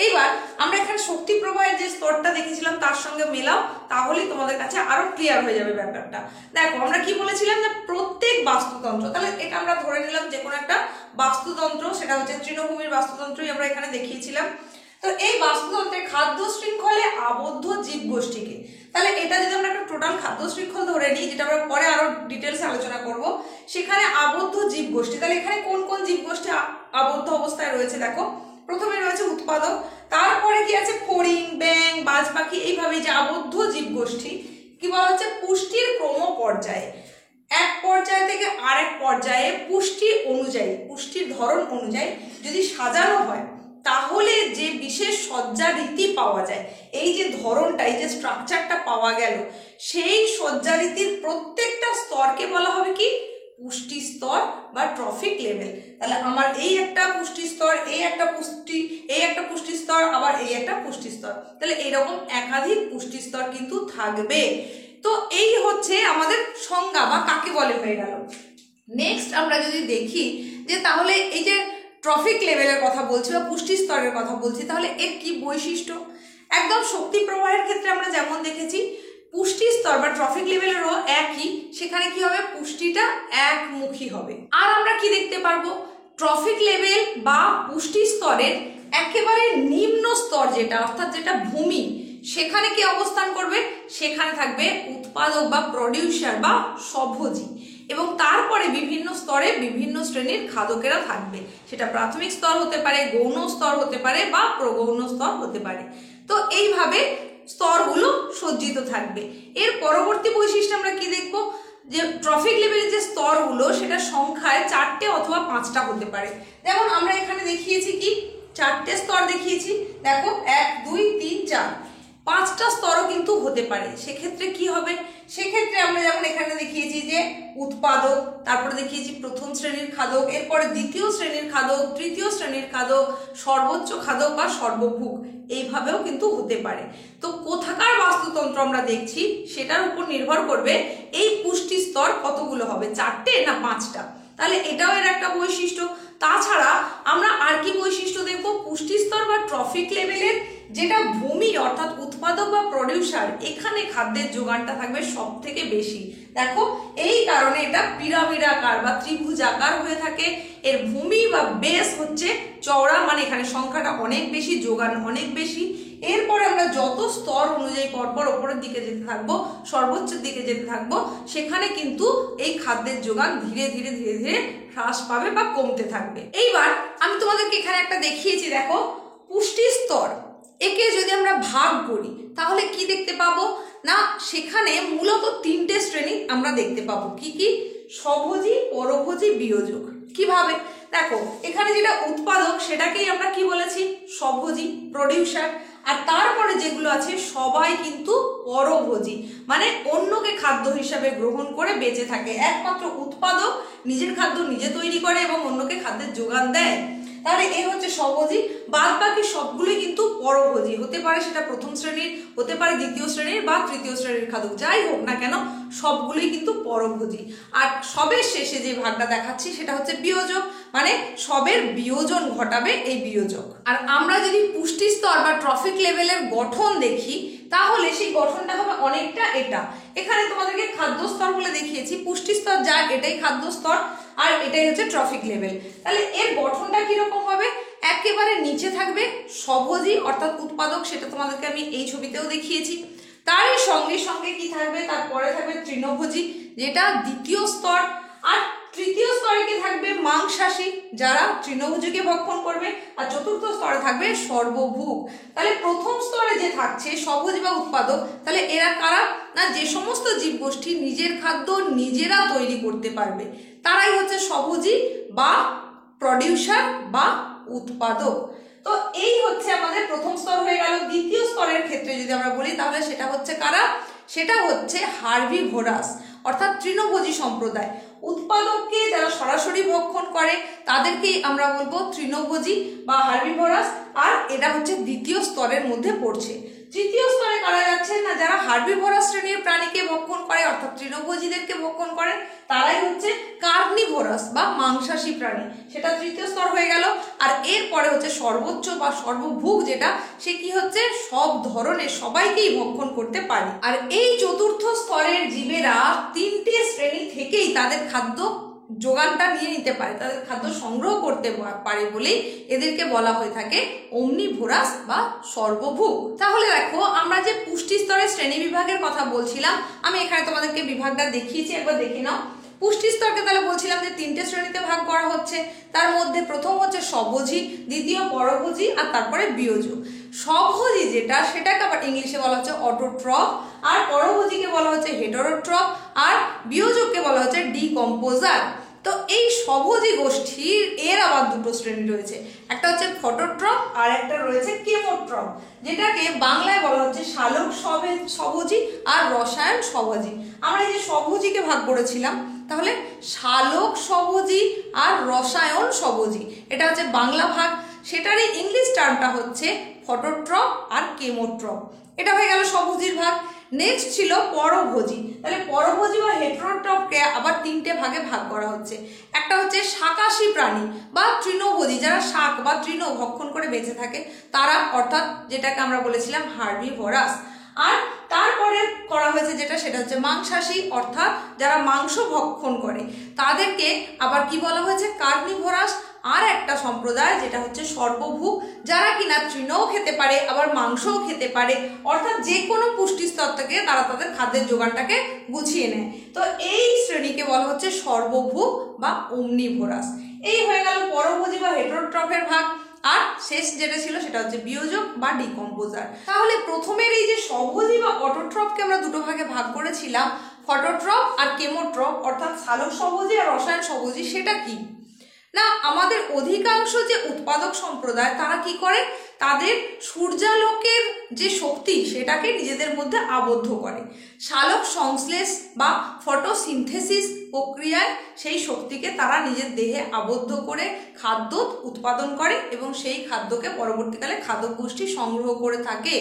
এইবার আমরা এখানে শক্তি প্রবাহের যে স্তরটা দেখেছিলাম তার সঙ্গে মেলাও, তাহলেই তোমাদের কাছে আরো ক্লিয়ার হয়ে যাবে ব্যাপারটা। দেখো, আমরা কি বলেছিলাম যে প্রত্যেক বাস্তুতন্ত্র, তাহলে এটা আমরা ধরে নিলাম যে কোনো একটা বাস্তুতন্ত্র, সেটা হচ্ছে তৃণভূমির বাস্তুতন্ত্রই আমরা এখানে দেখিয়েছিলাম। তো এই বাস্তুতন্ত্রে খাদ্য শৃঙ্খলে আবদ্ধ জীবগোষ্ঠীকে, তাহলে এটা যদি আমরা একটা টোটাল খাদ্য শৃঙ্খল ধরে নিই, যেটা আমরা পরে আরো ডিটেলসে আলোচনা করব, সেখানে আবদ্ধ জীবগোষ্ঠী, তাহলে এখানে কোন কোন জীবগোষ্ঠী আবদ্ধ অবস্থায় রয়েছে? দেখো, প্রথমে রয়েছে উৎপাদক, তারপরে কি আছে ফড়িং, ব্যাঙ, বাজ পাখি, এইভাবে যে আবদ্ধ জীবগোষ্ঠী কি বলা হচ্ছে পুষ্টির ক্রম পর্যায়ে, এক পর্যায় থেকে আরেক পর্যায়ে পুষ্টি অনুযায়ী, পুষ্টির ধরন অনুযায়ী যদি সাজানো হয় তাহলে যে বিশেষ সজ্জা রীতি পাওয়া যায়, এই যে ধরনটা, এই যে স্ট্রাকচারটা পাওয়া গেল, সেই সজ্জা রীতির প্রত্যেকটা স্তরকে বলা হবে কি পুষ্টি স্তর বা ট্রফিক লেভেল। তাহলে আমার এই একটা পুষ্টি স্তর, এই একটা পুষ্টি স্তর, আবার এই একটা পুষ্টি স্তর, তাহলে এরকম একাধিক পুষ্টি স্তর কিন্তু থাকবে। তো এই হচ্ছে আমাদের সংজ্ঞা বা কাকে বলে হয়ে গেল। নেক্সট আমরা যদি দেখি যে তাহলে এই যে ট্রফিক লেভেলের কথা বলছি বা পুষ্টি স্তরের কথা বলছি, তাহলে এর কি বৈশিষ্ট্য? একদম শক্তি প্রবাহের ক্ষেত্রে আমরা যেমন দেখেছি পুষ্টি স্তর বা ট্রফিক লেভেলেরও একই, সেখানে কি হবে, পুষ্টিটা একমুখী হবে। আর আমরা কি দেখতে পারবো, ট্রফিক লেভেল বা পুষ্টি স্তরের একেবারে নিম্ন স্তর যেটা, অর্থাৎ যেটা ভূমি, সেখানে কি অবস্থান করবে? সেখানে থাকবে উৎপাদক বা প্রডিউসার বা স্বভোজী, এবং তারপরে বিভিন্ন স্তরে বিভিন্ন শ্রেণীর খাদকেরা থাকবে, সেটা প্রাথমিক স্তর হতে পারে, গৌণ স্তর হতে পারে বা প্রগৌণ স্তর হতে পারে। তো এইভাবে স্তরগুলো সজ্জিত থাকবে। এর পরবর্তী বৈশিষ্ট্য আমরা কি দেখব, যে ট্রফিক লেভেলের যে স্তরগুলো সেটা সংখ্যায় 4টে অথবা 5টা হতে পারে। যেমন আমরা এখানে দেখিয়েছি কি 4টে স্তর দেখিয়েছি, দেখো 1 2 3 4, 5টা স্তরও কিন্তু হতে পারে। সেক্ষেত্রে কি হবে, সেক্ষেত্রে আমরা যেমন এখানে দেখিয়েছি যে উৎপাদক, তারপরে দেখিয়েছি প্রথম শ্রেণীর খাদক, এরপরে দ্বিতীয় শ্রেণীর খাদক, তৃতীয় শ্রেণীর খাদক, সর্বোচ্চ খাদক বা সর্বভুক, এইভাবেও কিন্তু হতে পারে। তো কোথাকার বাস্তুতন্ত্র আমরা দেখছি সেটার উপর নির্ভর করবে এই পুষ্টি স্তর কতগুলো হবে, 4টে না 5টা। তাহলে এটাও এর একটা বৈশিষ্ট্য। তাছাড়া আমরা আর কি বৈশিষ্ট্য দেখবো, পুষ্টি স্তর বা ট্রফিক লেভেলের যেটা ভূমি অর্থাৎ উৎপাদক বা প্রডিউসার, এখানে খাদ্যের যোগানটা থাকবে সব থেকে বেশি। দেখো, এই কারণে এটা পিরামিডাকার বা ত্রিভুজাকার হয়ে থাকে। এর ভূমি বা বেস হচ্ছে চওড়া, মানে এখানে সংখ্যাটা অনেক বেশি, যোগান অনেক বেশি। এরপরে আমরা যত স্তর অনুযায়ী পরপর ওপরের দিকে যেতে থাকবো, সর্বোচ্চের দিকে যেতে থাকবো, সেখানে কিন্তু এই খাদ্যের যোগান ধীরে ধীরে ধীরে ধীরে হ্রাস পাবে বা কমতে থাকবে। এইবার আমি তোমাদেরকে এখানে একটা দেখিয়েছি, দেখো পুষ্টি স্তর একে যদি আমরা ভাগ করি তাহলে কি দেখতে পাবো না, সেখানে মূলত 3টে শ্রেণী আমরা দেখতে পাবো। কি কি? স্বভোজী, পরভোজী, বিয়োজক। কিভাবে? দেখো, এখানে যেটা উৎপাদক সেটাকেই আমরা কি বলেছি? স্বভোজী, প্রডিউসার। আর তারপরে যেগুলো আছে সবাই কিন্তু পরভোজী, মানে অন্যকে খাদ্য হিসাবে গ্রহণ করে বেঁচে থাকে। একমাত্র উৎপাদক নিজের খাদ্য নিজে তৈরি করে এবং অন্যকে খাদ্যের যোগান দেয়। তাহলে এ হচ্ছে স্বভোজী। বাদ বাকি সবগুলোই কিন্তু পরভোজী। হতে পারে সেটা প্রথম শ্রেণীর, হতে পারে দ্বিতীয় শ্রেণীর বা তৃতীয় শ্রেণীর খাদ্য, যাই হোক না কেন সবগুলোই কিন্তু পরভোজী। আর সবের শেষে যে ভাগটা দেখাচ্ছি সেটা হচ্ছে বিয়োজক, মানে সবের বিয়োজন ঘটাবে এই বিয়োজক। আর আমরা যদি পুষ্টি স্তর বা ট্রফিক লেভেলের গঠন দেখি তাহলে সেই গঠনটা হবে অনেকটা এটা। এখানে তোমাদেরকে খাদ্য স্তর বলে দেখিয়েছি, পুষ্টি স্তর যা এটাই খাদ্য স্তর, আর এটাই হচ্ছে ট্রফিক লেভেল। তাহলে এর গঠনটা কিরকম হবে? একেবারে নিচে থাকবে স্বভোজী অর্থাৎ উৎপাদক, সেটা তোমাদেরকে আমি এই ছবিতেও দেখিয়েছি। তারই সঙ্গে সঙ্গে কি থাকবে? তারপরে থাকবে তৃণভোজী, যেটা দ্বিতীয় স্তর। আর তৃতীয় স্তরে কি থাকবে? মাংসাশী, যারা তৃণভোজীকে ভক্ষণ করবে। আর চতুর্থ স্তরে থাকবে সর্বভুক। তাহলে প্রথম স্তরে যে থাকছে স্বভোজী বা উৎপাদক, তাহলে এরা কারা? না, যে সমস্ত জীবগোষ্ঠী নিজের খাদ্য নিজেরা তৈরি করতে পারবে তারাই হচ্ছে স্বভোজী বা প্রডিউসার বা উৎপাদক। তো এই হচ্ছে আমাদের প্রথম স্তর হয়ে গেল। দ্বিতীয় স্তরের ক্ষেত্রে যদি আমরা বলি তাহলে সেটা হচ্ছে কারা? সেটা হচ্ছে হার্বিভোরাস অর্থাৎ তৃণভোজী সম্প্রদায়। উৎপাদককে যারা সরাসরি ভক্ষণ করে তাদেরকেই আমরা বলবো তৃণভোজী বা হার্বিভোরাস। আর এটা হচ্ছে দ্বিতীয় স্তরের মধ্যে পড়ছে। তৃতীয় স্তরে কারা যাচ্ছে না, যারা হার্বিভোরাস শ্রেণীর প্রাণীকে ভক্ষণ করে অর্থাৎ তৃণভোজীদেরকে ভক্ষণ করে তারাই হচ্ছে কার্নিভোরাস বা মাংসাশী প্রাণী, সেটা তৃতীয় স্তর হয়ে গেল। আর এরপরে হচ্ছে সর্বোচ্চ বা সর্বভুক, যেটা সে কি হচ্ছে সব ধরনের সবাইকেই ভক্ষণ করতে পারে। আর এই চতুর্থ স্তরের জীবেরা 3টে শ্রেণী থেকেই তাদের খাদ্য যোগানটা নিয়ে নিতে পারে, তাদের খাদ্য সংগ্রহ করতে পারে বলেই এদেরকে বলা হয়ে থাকে ওমনিভোরাস বা সর্বভুক। তাহলে দেখো, আমরা যে পুষ্টি স্তরের শ্রেণী বিভাগের কথা বলছিলাম, আমি এখানে তোমাদেরকে বিভাগটা দেখিয়েছি, একবার দেখে নাও। পুষ্টি স্তরকে তাহলে বলছিলাম যে 3টে শ্রেণীতে ভাগ করা হচ্ছে। তার মধ্যে প্রথম হচ্ছে স্বভোজী, দ্বিতীয় পরভোজী, আর তারপরে বিয়োজক। স্বভোজী যেটা, সেটাকে আবার ইংলিশে বলা হচ্ছে অটোট্রফ, আর পরভোজীকে বলা হচ্ছে হেটেরোট্রফ, আর বিয়োজককে বলা হচ্ছে ডিকম্পোজার। তো এই স্বভোজী গোষ্ঠীর এর আবার দুটো শ্রেণী রয়েছে, একটা হচ্ছে ফটোট্রফ আর একটা রয়েছে কেমোট্রফ, যেটাকে বাংলায় বলা হচ্ছে সালোক স্বভোজী আর রসায়ন স্বভোজী। আমরা এই যে স্বভোজীকে ভাগ করেছিলাম, তাহলে সালোক স্বভোজী আর রসায়ন স্বভোজী, এটা হচ্ছে বাংলা ভাগ। সেটারই ইংলিশ টার্মটা হচ্ছে ফটোট্রফ আর কেমোট্রফ। এটা হয়ে গেল স্বভোজীর ভাগ। নেক্সট ছিল পরভোজী। তাহলে পরভোজী বা হেটেরোট্রফকে আবার 3টে ভাগে ভাগ করা হচ্ছে। একটা হচ্ছে শাকাশী প্রাণী বা তৃণভোজী, যারা শাক বা তৃণ ভক্ষণ করে বেঁচে থাকে তারা, অর্থাৎ যেটাকে আমরা বলেছিলাম হার্বিভোরাস। আর তারপরে করা হয়েছে যেটা, সেটা হচ্ছে মাংসাশী, অর্থাৎ যারা মাংস ভক্ষণ করে তাদেরকে আবার কি বলা হয়েছে? কার্নিভোরাস। আর একটা সম্প্রদায় যেটা হচ্ছে সর্বভুক, যারা কিনা তৃণও খেতে পারে আবার মাংসও খেতে পারে, অর্থাৎ যে কোনো পুষ্টি স্তর থেকে তারা তাদের খাদ্যের যোগানটাকে গুছিয়ে নেয়। তো এই শ্রেণীকে বলা হচ্ছে সর্বভুক বা ওমনিভোরাস। এই হয়ে গেল পরভোজী বা হেটেরোট্রফের ভাগ। আর শেষ যেটা ছিল সেটা হচ্ছে বিয়োজক বা ডিকম্পোজার। তাহলে প্রথমের এই যে স্বভোজী বা অটোট্রফকে আমরা দুটো ভাগে ভাগ করেছিলাম, ফটোট্রফ আর কেমোট্রফ, অর্থাৎ সালোক স্বভোজী আর রসায়ন স্বভোজী, সেটা কি না, আমাদের অধিকাংশ যে উৎপাদক সম্প্রদায় তারা কি করে, তাদের সূর্যালোকের যে শক্তি সেটাকে নিজেদের মধ্যে আবদ্ধ করে। সালোক সংশ্লেষ বা ফটোসিনথেসিস প্রক্রিয়ায় সেই শক্তিকে তারা নিজের দেহে আবদ্ধ করে খাদ্য উৎপাদন করে এবং সেই খাদ্যকে পরবর্তীকালে খাদ্য পুষ্টি সংগ্রহ করে থাকে।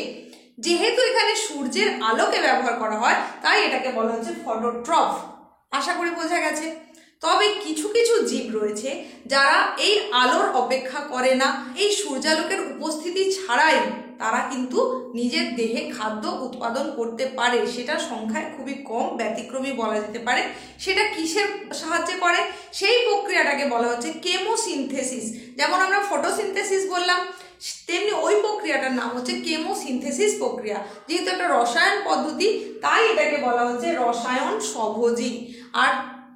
যেহেতু এখানে সূর্যের আলোকে ব্যবহার করা হয় তাই এটাকে বলা হচ্ছে ফটোট্রফ। আশা করি বোঝা গেছে। তবে কিছু কিছু জীব রয়েছে যারা এই আলোর অপেক্ষা করে না, এই সূর্যালোকের উপস্থিতি ছাড়াই তারা কিন্তু নিজের দেহে খাদ্য উৎপাদন করতে পারে। সেটা সংখ্যায় খুবই কম, ব্যতিক্রমী বলা যেতে পারে। সেটা কিসের সাহায্যে করে? সেই প্রক্রিয়াটাকে বলা হচ্ছে কেমোসিনথেসিস। যেমন আমরা ফটোসিনথেসিস বললাম, তেমনি ওই প্রক্রিয়াটার নাম হচ্ছে কেমোসিনথেসিস প্রক্রিয়া। যেহেতু একটা রসায়ন পদ্ধতি তাই এটাকে বলা হচ্ছে রসায়ন স্বভোজী। আর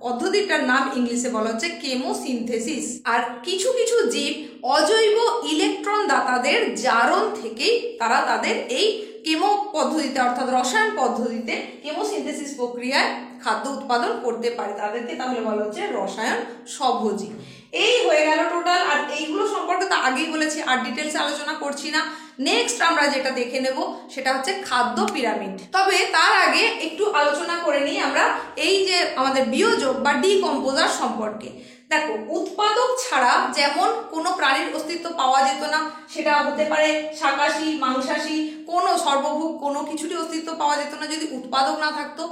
পদ্ধতিটার নাম ইংলিশে বলা হচ্ছে কেমোসিনথেসিস। আর কিছু কিছু জীব অজৈব ইলেকট্রন দাতা তাদের জারণ থেকেই তারা তাদের এই কেমো পদ্ধতিতে অর্থাৎ রসায়ন পদ্ধতিতে কেমোসিনথেসিস প্রক্রিয়ায় খাদ্য উৎপাদন করতে পারে। তাদেরকে তাহলে বলা হচ্ছে রসায়ন স্বভোজী। এই হয়ে গেল টোটাল। আর এইগুলো সম্পর্কে তো আগেই বলেছি, আর ডিটেলসে আলোচনা করছি না। নেক্সট আমরা যেটা দেখে নেব সেটা হচ্ছে খাদ্য পিরামিড। তবে তার আগে একটু আলোচনা করে নিই আমরা এই যে আমাদের বিয়োজক বা ডিকম্পোজার সম্পর্কে। দেখো, উৎপাদক ছাড়া যেমন কোনো প্রাণীর অস্তিত্ব পাওয়া যেত না, সেটা হতে পারে শাকাশী, মাংসাশী, কোনো সর্বভুক কোনো কিছুরই অস্তিত্ব পাওয়া যেত না যদি উৎপাদক না থাকতো।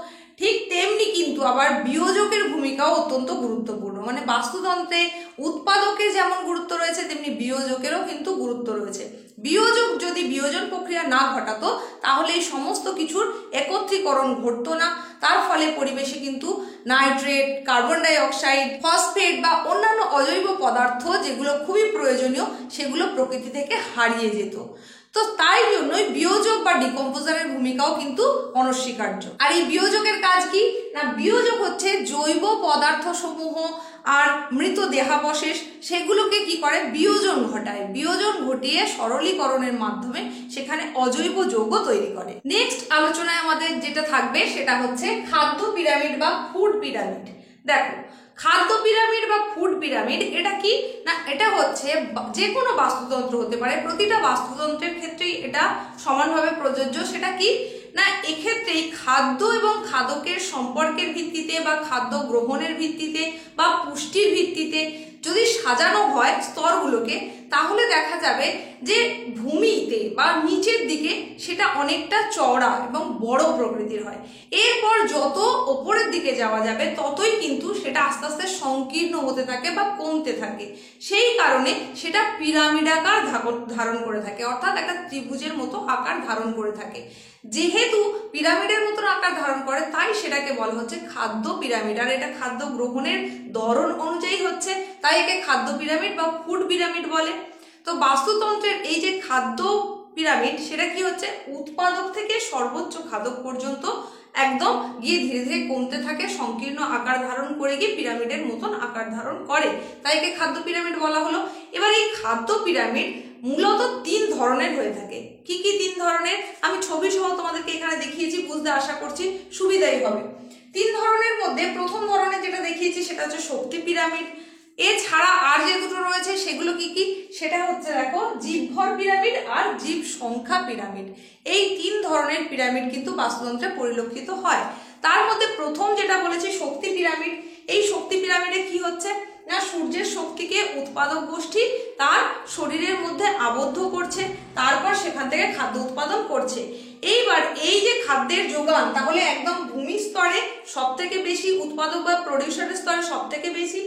ঠিক তেমনি কিন্তু আবার বিয়োজকের ভূমিকাও অত্যন্ত গুরুত্বপূর্ণ। মানে বাস্তুতন্ত্রে উৎপাদকের যেমন গুরুত্ব রয়েছে তেমনি বিয়োজকেরও কিন্তু গুরুত্ব রয়েছে। বিয়োজক যদি বিয়োজন প্রক্রিয়া না ঘটাতো তাহলে এই সমস্ত কিছুর একত্রীকরণ ঘটতো না। তার ফলে পরিবেশে কিন্তু nitrate, carbon die oxide, phosphate বা অন্যান্য অজৈব পদার্থ যেগুলো খুবই প্রয়োজনীয় সেগুলো প্রকৃতি থেকে হারিয়ে যেত। তো তাই জন্যই বিয়োজক বা ডিকম্পোজারের ভূমিকাও কিন্তু অনস্বীকার্য। আর এই বিয়োজকের কাজ কি না, বিয়োজক হচ্ছে জৈব পদার্থ সমূহ আর মৃত দেহাবশেষ সেগুলোকে কি করে বিয়োজন ঘটায়, বিয়োজন ঘটিয়ে সরলীকরণের মাধ্যমে সেখানে অজৈব যৌগ তৈরি করে। নেক্সট আলোচনায় আমাদের যেটা থাকবে সেটা হচ্ছে খাদ্য পিরামিড বা ফুড পিরামিড। দেখো, খাদ্য পিরামিড বা ফুড পিরামিড এটা কি না, এটা হচ্ছে যে কোনো বাস্তুতন্ত্র হতে পারে, প্রতিটা বাস্তুতন্ত্রের ক্ষেত্রেই এটা সমানভাবে প্রযোজ্য। সেটা কি না, এক্ষেত্রেই খাদ্য এবং খাদকের সম্পর্কের ভিত্তিতে বা খাদ্য গ্রহণের ভিত্তিতে বা পুষ্টির ভিত্তিতে যদি সাজানো হয় স্তরগুলোকে, তাহলে দেখা যাবে যে ভূমিতে বা নিচের দিকে সেটা অনেকটা চওড়া এবং বড় প্রকৃতির হয়। এরপর যত ওপরের দিকে যাওয়া যাবে ততই কিন্তু সেটা আস্তে আস্তে সংকীর্ণ হতে থাকে বা কমতে থাকে। সেই কারণে সেটা পিরামিড আকার ধারণ করে থাকে, অর্থাৎ একটা ত্রিভুজের মতো আকার ধারণ করে থাকে। যেহেতু পিরামিডের মতন আকার ধারণ করে তাই সেটাকে বলা হচ্ছে খাদ্য পিরামিড। আর এটা খাদ্য গ্রহণের ধরন অনুযায়ী হচ্ছে, তাই একে খাদ্য পিরামিড বা ফুড পিরামিড বলে। তো বাস্তুতন্ত্রের এই যে খাদ্য পিরামিড সেটা কি হচ্ছে, উৎপাদক থেকে সর্বোচ্চ খাদক পর্যন্ত একদম গিয়ে ধীরে ধীরে কমতে থাকে, সংকীর্ণ আকার ধারণ করে গিয়ে পিরামিডের মতন আকার ধারণ করে, তাই একে খাদ্য পিরামিড বলা হলো। এবার এই খাদ্য পিরামিড মূলত 3 ধরনের হয়ে থাকে। কি কি 3 ধরনের আমি ছবি সহ তোমাদেরকে এখানে দেখিয়েছি, বুঝতে আশা করছি সুবিধাই হবে। 3 ধরনের মধ্যে প্রথম ধরনের যেটা দেখিয়েছি সেটা হচ্ছে শক্তি পিরামিড। এছাড়া আর যে দুটো রয়েছে সেগুলো কি কি, সেটা হচ্ছে দেখো জীবভর পিরামিড আর জীব সংখ্যা পিরামিড। এই 3 ধরনের পিরামিড কিন্তু বাস্তুতন্ত্রে পরিলক্ষিত হয়। তার মধ্যে প্রথম যেটা বলেছি শক্তি পিরামিড, এই শক্তি পিরামিডে কি হচ্ছে না, সূর্যের শক্তিকে উৎপাদক গোষ্ঠী তার শরীরের মধ্যে আবদ্ধ করছে, তারপর সেখান থেকে খাদ্য উৎপাদন করছে। এইবার এই যে খাদ্যের যোগান, তাহলে একদম ভূমি স্তরে সব থেকে বেশি, উৎপাদক বা প্রডিউসারের স্তরে সব থেকে বেশি।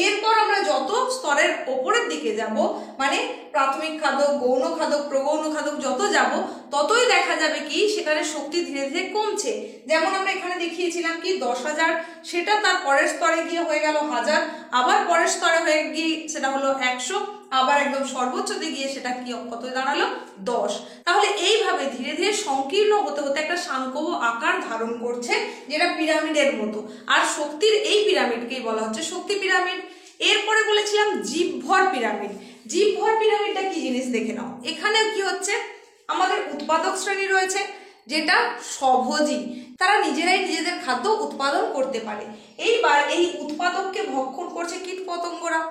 এরপর আমরা যত স্তরের ওপরের দিকে যাব, মানে প্রাথমিক খাদক, গৌণ খাদক, প্রগৌণ খাদক যত যাব ততই দেখা যাবে কি সেখানে শক্তি ধীরে ধীরে কমছে। যেমন আমরা এখানে দেখিয়েছিলাম কি 10,000, সেটা তার পরের স্তরে গিয়ে হয়ে গেল 1000, আবার পরের স্তরে হয়ে গিয়ে সেটা হলো 100, আবার একদম সর্বোচ্চতে গিয়ে সেটা কি কত দাঁড়ালো 10। তাহলে এইভাবে ধীরে ধীরে সংকীর্ণ হতে হতে একটা সাংকব আকার ধারণ করছে, যেটা পিরামিডের মতো। আর শক্তির এই পিরামিডকেই বলা হচ্ছে শক্তি পিরামিড। এরপরে বলেছিলাম জীবভর পিরামিড। জীবভর পিরামিডটা কি জিনিস দেখে নাও। এখানে কি হচ্ছে, আমাদের উৎপাদক শ্রেণী রয়েছে যেটা স্বভোজী, তারা নিজেরাই নিজেদের খাদ্য উৎপাদন করতে পারে। এইবার এই উৎপাদককে ভক্ষণ করছে কীটপতঙ্গরা,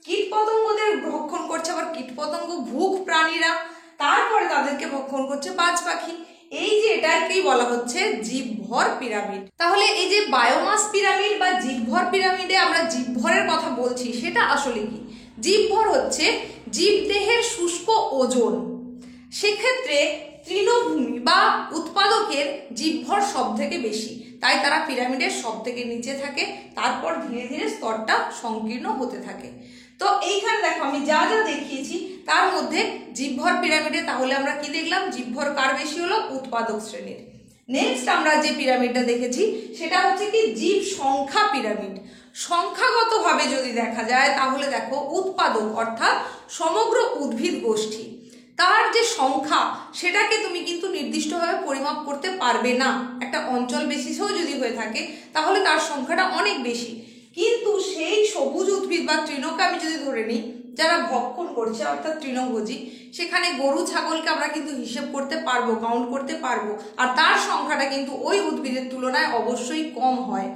কীটপতঙ্গদের ভক্ষণ করছে আবার কীটপতঙ্গ ভুক প্রাণীরা, তারপরে তাদেরকে ভক্ষণ করছে বাজ পাখি। এই যে এটাকেই বলা হচ্ছে জীবভর পিরামিড। তাহলে এই যে বায়োমাস পিরামিড বা জীবভর পিরামিডে আমরা জীবভরের কথা বলছি, সেটা আসলে কি? জীবভর হচ্ছে জীবদেহের শুষ্ক ওজন। সেক্ষেত্রে তৃণভূমি বা উৎপাদকের জীবভর সব থেকে বেশি, তাই তারা পিরামিডের সব থেকে নিচে থাকে, তারপর ধীরে ধীরে স্তরটা সংকীর্ণ হতে থাকে। তো এইখানে দেখো আমি যা যা দেখিয়েছি তার মধ্যে জীবভর পিরামিডে তাহলে আমরা কি দেখলাম, জীবভর কার বেশি হলো, উৎপাদক শ্রেণীর। নেক্সট আমরা যে পিরামিডটা দেখেছি সেটা হচ্ছে কি জীব সংখ্যা পিরামিড। সংখ্যাগতভাবে যদি দেখা যায় তাহলে দেখো উৎপাদক অর্থাৎ সমগ্র উদ্ভিদ গোষ্ঠী, তার যে সংখ্যা সেটাকে তুমি কিন্তু নির্দিষ্টভাবে পরিমাপ করতে পারবে না। একটা অঞ্চল বেসিসেও যদি হয়ে থাকে তাহলে তার সংখ্যাটা অনেক বেশি, কিন্তু সেই সবুজ উদ্ভিদ বা তৃণকে আমি যদি ধরে নিই যারা ভক্ষণ করছে অর্থাৎ তৃণভোজী, সেখানে গরু ছাগলকে আমরা কিন্তু হিসেব করতে পারবো, কাউন্ট করতে পারবো, আর তার সংখ্যাটা কিন্তু ওই উদ্ভিদের তুলনায় অবশ্যই কম হয়।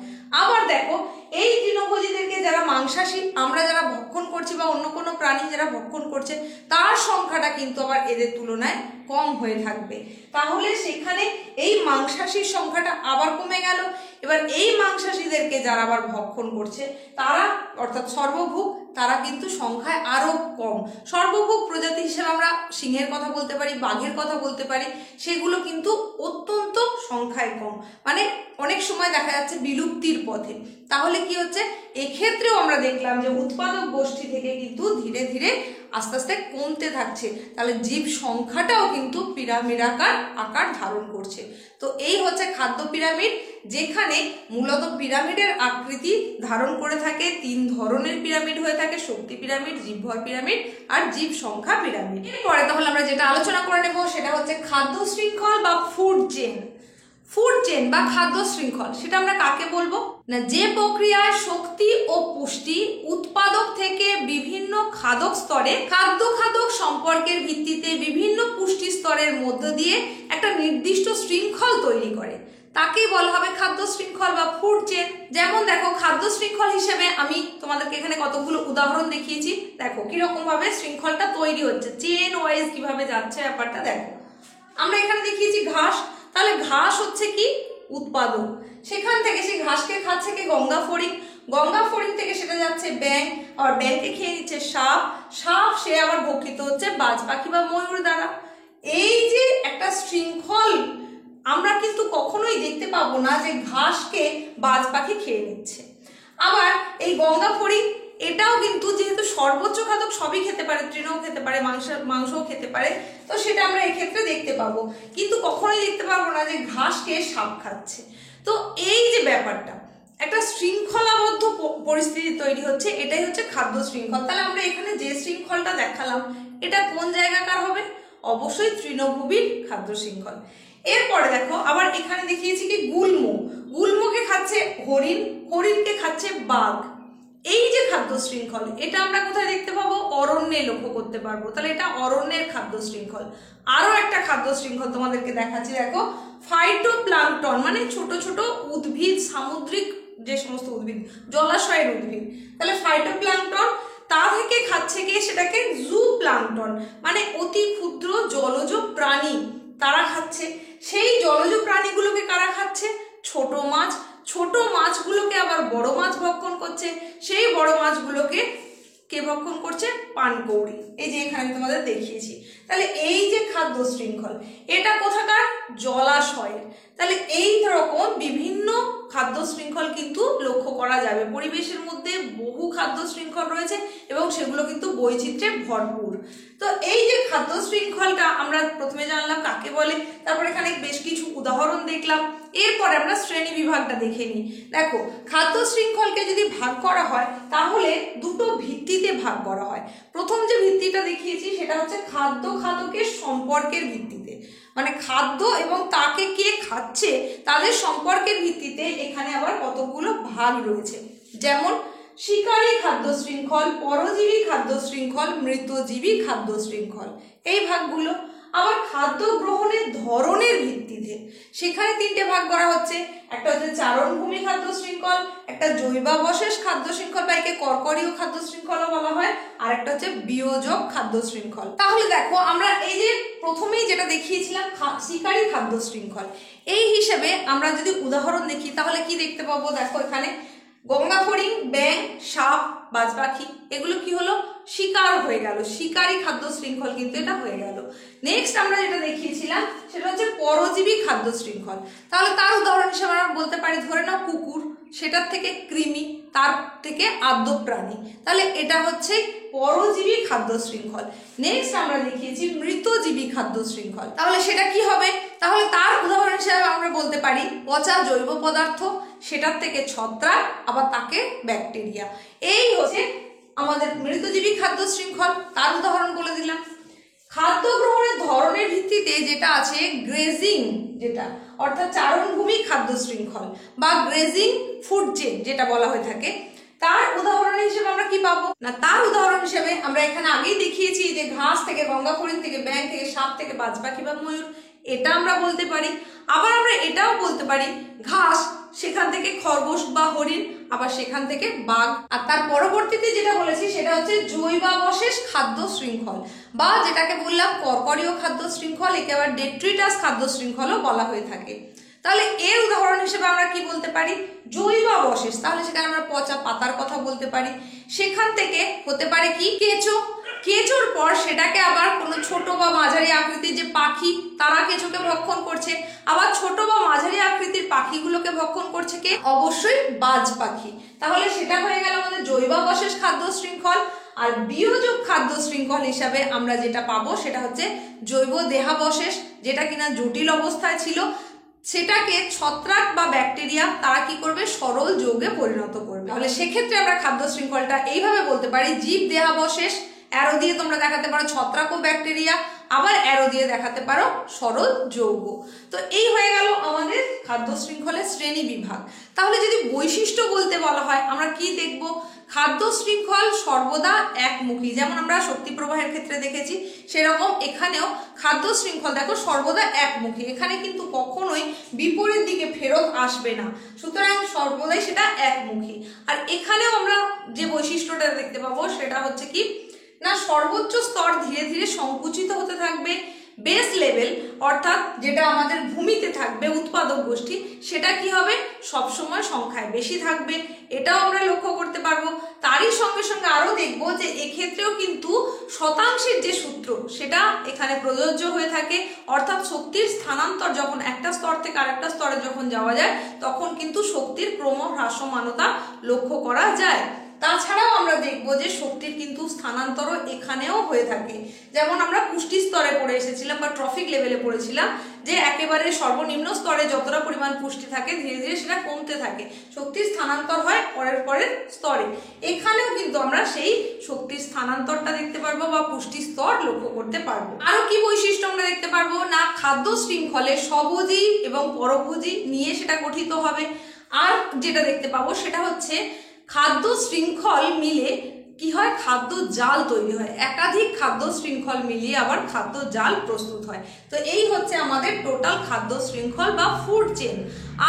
আবার দেখো এই তৃণভোজীদেরকে যারা মাংসাশী, আমরা যারা ভক্ষণ করছি বা অন্য কোনো প্রাণী যারা ভক্ষণ করছে, তার সংখ্যাটা কিন্তু আবার এদের তুলনায় কম হয়ে থাকবে। তাহলে সেখানে এই মাংসাশীর সংখ্যাটা আবার কমে গেল। এবার এই মাংসাশীদেরকে যারা আবার ভক্ষণ করছে তারা অর্থাৎ সর্বভুক, তারা কিন্তু সংখ্যায় আরো কম। সর্বভুক প্রজাতি হিসেবে আমরা সিংহের কথা বলতে পারি, বাঘের কথা বলতে পারি, সেগুলো কিন্তু অত্যন্ত সংখ্যায় কম, মানে অনেক সময় দেখা যাচ্ছে বিলুপ্তির পথে। তাহলে কি হচ্ছে, এক্ষেত্রেও আমরা দেখলাম যে উৎপাদক গোষ্ঠী থেকে কিন্তু ধীরে ধীরে আস্তে আস্তে কমতে থাকছে। তাহলে জীব সংখ্যাটাও কিন্তু পিরামিড আকার ধারণ করছে। তো এই হচ্ছে খাদ্য পিরামিড, যেখানে মূলত পিরামিডের আকৃতি ধারণ করে থাকে 3 ধরনের পিরামিড হয়ে থাকে: শক্তি পিরামিড, জীবভর পিরামিড আর জীব সংখ্যা পিরামিড। এরপরে তাহলে আমরা যেটা আলোচনা করে নেব সেটা হচ্ছে খাদ্য শৃঙ্খল বা ফুড চেন। ফুড চেন বা খাদ্য শৃঙ্খল, সেটা আমরা কাকে বলবো না, যে প্রক্রিয়ায় শক্তি ও পুষ্টি উৎপাদক থেকে বিভিন্ন খাদক স্তরে খাদ্য সম্পর্কের ভিত্তিতে বিভিন্ন পুষ্টি স্তরের মধ্য দিয়ে একটা নির্দিষ্ট শৃঙ্খল তৈরি করে, তাকেই বলা হবে খাদ্য শৃঙ্খল বা ফুড চেন। যেমন দেখো খাদ্য শৃঙ্খল হিসেবে আমি তোমাদেরকে এখানে কতগুলো উদাহরণ দেখিয়েছি। দেখো কিরকম ভাবে শৃঙ্খলটা তৈরি হচ্ছে, চেন ওয়াইজ কিভাবে যাচ্ছে ব্যাপারটা দেখো। আমরা এখানে দেখিয়েছি ঘাস, তাহলে ঘাস হচ্ছে কি উৎপাদক, সেখান থেকে সেই ঘাসকে খাচ্ছে কি গঙ্গা ফড়িং, গঙ্গা ফড়িং থেকে সেটা যাচ্ছে ব্যাঙ, আর ব্যাঙকে খেয়ে নিচ্ছে সাপ, সাপ সে আবার ভক্ষিত হচ্ছে বাজ পাখি বা ময়ূর দ্বারা। এই যে একটা শৃঙ্খল, আমরা কিন্তু কখনোই দেখতে পাবো না যে ঘাসকে বাজ পাখি খেয়ে নিচ্ছে। আবার এই গঙ্গা ফড়িং এটাও কিন্তু যেহেতু সর্বোচ্চ খাদক, সবই খেতে পারে, তৃণও খেতে পারে, মাংসও খেতে পারে, তো সেটা আমরা এক্ষেত্রে দেখতে পাবো, কিন্তু কখনোই দেখতে পাবো না যে ঘাসকে সাপ খাচ্ছে। তো এই যে ব্যাপারটা, একটা শৃঙ্খলাবদ্ধ পরিস্থিতি তৈরি হচ্ছে, এটাই হচ্ছে খাদ্য শৃঙ্খল। তাহলে আমরা এখানে যে শৃঙ্খলটা দেখালাম এটা কোন জায়গাকার হবে, অবশ্যই তৃণভূমির খাদ্য শৃঙ্খল। এরপরে দেখো আবার এখানে দেখিয়েছি কি গুল্ম, গুল্মকে খাচ্ছে হরিণ, হরিণকে খাচ্ছে বাঘ। এই যে খাদ্য শৃঙ্খল, এটা আমরা কোথায় দেখতে পাবো, অরণ্যে লক্ষ্য করতে পারবো। তাহলে এটা অরণ্যের খাদ্য শৃঙ্খল। আরো একটা খাদ্য শৃঙ্খল তোমাদেরকে দেখাচ্ছি, দেখো ফাইটোপ্লাঙ্কটন, মানে ছোট ছোট উদ্ভিদ, সামুদ্রিক যে সমস্ত উদ্ভিদ, জলাশয়ের উদ্ভিদ। তাহলে ফাইটোপ্লাঙ্কটন, তা থেকে খাচ্ছে কি সেটাকে জুপ্লাঙ্কটন, মানে অতি ক্ষুদ্র জলজ প্রাণী, তারা খাচ্ছে। সেই জলজ প্রাণীগুলোকে কারা খাচ্ছে, ছোট মাছ, ছোট মাছগুলোকে আবার বড় মাছ ভক্ষণ করছে, সেই বড় মাছগুলোকে কে ভক্ষণ করছে, পানকৌড়ি। এই যে এখানে তোমাদের দেখিয়েছি। তাহলে এই যে খাদ্য শৃঙ্খল, এটা কোথাকার, জলাশয়ের। তাহলে এই রকম বিভিন্ন খাদ্য শৃঙ্খল কিন্তু লক্ষ্য করা যাবে। পরিবেশের মধ্যে বহু খাদ্য শৃঙ্খল রয়েছে এবং সেগুলো কিন্তু বৈচিত্র্যে ভরপুর। তো এই যে খাদ্য শৃঙ্খলটা আমরা প্রথমে জানলাম কাকে বলে, তারপর এখানে বেশ কিছু উদাহরণ দেখলাম। এরপরে আমরা শ্রেণী বিভাগটা দেখে নিই। দেখো খাদ্য শৃঙ্খলকে যদি ভাগ করা হয় তাহলে দুটো ভিত্তিতে ভাগ করা হয়। প্রথম যে ভিত্তিটা দেখিয়েছি সেটা হচ্ছে খাদ্য খাদকের সম্পর্কের ভিত্তিতে, মানে খাদ্য এবং তাকে কে খাচ্ছে তাদের সম্পর্কের ভিত্তিতে এখানে আবার কতগুলো ভাগ রয়েছে। যেমন শিকারী খাদ্য শৃঙ্খল, পরজীবী খাদ্য শৃঙ্খল, মৃতজীবী খাদ্য শৃঙ্খল, এই ভাগগুলো। আবার খাদ্য গ্রহণের ধরনের ভিত্তিতে সেখানে 3টে ভাগ করা হচ্ছে। একটা হচ্ছে চারণভূমি খাদ্য শৃঙ্খল, একটা জৈবাবশেষ খাদ্য শৃঙ্খল বা একে কর্করীয় খাদ্য শৃঙ্খলও বলা হয়, আর একটা হচ্ছে বিয়োজক খাদ্য শৃঙ্খল। তাহলে দেখো আমরা এই যে প্রথমেই যেটা দেখিয়েছিলাম শিকারী খাদ্য শৃঙ্খল, এই হিসেবে আমরা যদি উদাহরণ দেখি তাহলে কি দেখতে পাবো, দেখো এখানে গঙ্গা ফড়িং, ব্যাঙ, সাপ, বাজ পাখি, এগুলো কি হলো, শিকার হয়ে গেল, শিকারী খাদ্য শৃঙ্খল কিন্তু এটা হয়ে গেল। নেক্সট আমরা যেটা দেখিয়েছিলাম সেটা হচ্ছে পরজীবী খাদ্য শৃঙ্খল। তাহলে তার উদাহরণ হিসেবে আমরা বলতে পারি, ধরে নাও কুকুর, সেটার থেকে কৃমি, তার থেকে আদ্য প্রাণী, তাহলে এটা হচ্ছে পরজীবী খাদ্য শৃঙ্খল। নেক্সট আমরা দেখিয়েছি মৃতজীবী খাদ্য শৃঙ্খল, তাহলে সেটা কি হবে, তাহলে তার উদাহরণ হিসেবে আমরা বলতে পারি পচা জৈব পদার্থ, সেটার থেকে ছত্রাক, আবার তাকে ব্যাকটেরিয়া। এই হচ্ছে আমাদের মৃতজীবী খাদ্য শৃঙ্খল। তার উদাহরণ বলে দিলাম। খাদ্য গ্রহণের ধরনের ভিত্তিতে যেটা আছে গ্রেজিং, যেটা অর্থাৎ চারণভূমি খাদ্য শৃঙ্খল বা গ্রেজিং ফুড চেন যেটা বলা হয়ে থাকে, তার উদাহরণ হিসেবে আমরা কি পাবো না, তার উদাহরণ হিসেবে আমরা এখানে আগেই দেখিয়েছি যে ঘাস থেকে, গঙ্গা হরিণ থেকে, ব্যাঙ থেকে, সাপ থেকে বাজপাখি বা ময়ূর, এটা আমরা বলতে পারি। আবার আমরা এটাও বলতে পারি ঘাস, সেখান থেকে খরগোশ বা হরিণ, আবার সেখান থেকে বাঘ। আর তার পরবর্তীতে যেটা বলেছি সেটা হচ্ছে জৈবাবশেষ খাদ্য শৃঙ্খল, বা যেটাকে বললাম কর্করীয় খাদ্য শৃঙ্খল, একে আবার ডেট্রিটাস খাদ্য শৃঙ্খলও বলা হয়ে থাকে। তাহলে এর উদাহরণ হিসেবে আমরা কি বলতে পারি, জৈবাবশেষ, তাহলে সেখানে আমরা পচা পাতার কথা বলতে পারি। সেখান থেকে হতে পারে কি কেঁচো, কেঁচোর পর সেটাকে আবার কোনো ছোট বা মাঝারি আকৃতির যে পাখি, তারা কেঁচোকে ভক্ষণ করছে, আবার ছোট বা মাঝারি আকৃতির পাখিগুলোকে ভক্ষণ করছে কে, অবশ্যই বাজ পাখি। তাহলে সেটা হয়ে গেল আমাদের জৈবাবশেষ খাদ্য শৃঙ্খল। আর বিয়োজক খাদ্য শৃঙ্খল হিসাবে আমরা যেটা পাবো সেটা হচ্ছে জৈব দেহাবশেষ, যেটা কিনা জটিল অবস্থায় ছিল, সেটাকে ছত্রাক বা ব্যাকটেরিয়া তারা কি করবে, সরল যৌগে পরিণত করবে। তাহলে সেক্ষেত্রে আমরা খাদ্য শৃঙ্খলটা এইভাবে বলতে পারি, জীব দেহাবশেষ, অ্যারো দিয়ে তোমরা দেখাতে পারো ছত্রাক ও ব্যাকটেরিয়া, আবার অ্যারো দিয়ে দেখাতে পারো সরল যৌগ। তো এই হয়ে গেল আমাদের খাদ্য শৃঙ্খলের শ্রেণী বিভাগ। তাহলে যদি বৈশিষ্ট্য বলতে বলা হয় আমরা কি দেখব, খাদ্য শৃঙ্খল সর্বদা একমুখী, যেমন আমরা শক্তি প্রবাহের ক্ষেত্রে দেখেছি, সেরকম এখানেও খাদ্য শৃঙ্খল দেখো সর্বদা একমুখী, এখানে কিন্তু কখনোই বিপরীত দিকে ফেরত আসবে না, সুতরাং সর্বদাই সেটা একমুখী। আর এখানেও আমরা যে বৈশিষ্ট্যটা দেখতে পাবো সেটা হচ্ছে কি না, সর্বোচ্চ স্তর ধীরে ধীরে সংকুচিত হতে থাকবে, বেস লেভেল অর্থাৎ যেটা আমাদের ভূমিতে থাকবে উৎপাদক গোষ্ঠী, সেটা কি হবে, সবসময় সংখ্যায় বেশি থাকবে, এটাও আমরা লক্ষ্য করতে পারবো। তারই সঙ্গে সঙ্গে আরো দেখবো যে এক্ষেত্রেও কিন্তু শতাংশের যে সূত্র সেটা এখানে প্রযোজ্য হয়ে থাকে, অর্থাৎ শক্তির স্থানান্তর যখন একটা স্তর থেকে আরেকটা স্তরে যখন যাওয়া যায় তখন কিন্তু শক্তির ক্রম হ্রাসমানতা লক্ষ্য করা যায়। তাছাড়াও আমরা দেখবো যে শক্তির কিন্তু স্থানান্তর এখানেও হয়ে থাকে, যেমন আমরা পুষ্টি স্তরে পড়ে এসেছিলাম বা ট্রফিক লেভেলে পড়েছিলাম যে একেবারে সর্বনিম্ন স্তরে যতটা পরিমাণ পুষ্টি থাকে ধীরে ধীরে সেটা কমতে থাকে, শক্তির স্থানান্তর হয় পরের পরের স্তরে। এখানেও কিন্তু আমরা সেই শক্তির স্থানান্তরটা দেখতে পারবো বা পুষ্টি স্তর লক্ষ্য করতে পারবো। আরো কি বৈশিষ্ট্য আমরা দেখতে পারবো না, খাদ্য শৃঙ্খলে স্বভোজী এবং পরভোজী নিয়ে সেটা গঠিত হবে। আর যেটা দেখতে পাবো সেটা হচ্ছে খাদ্য শৃঙ্খল মিলে কি হয়, খাদ্য জাল তৈরি হয়, একাধিক খাদ্য শৃঙ্খল মিলিয়ে আবার খাদ্য জাল প্রস্তুত হয়। তো এই হচ্ছে আমাদের টোটাল খাদ্য শৃঙ্খল বা ফুড চেন।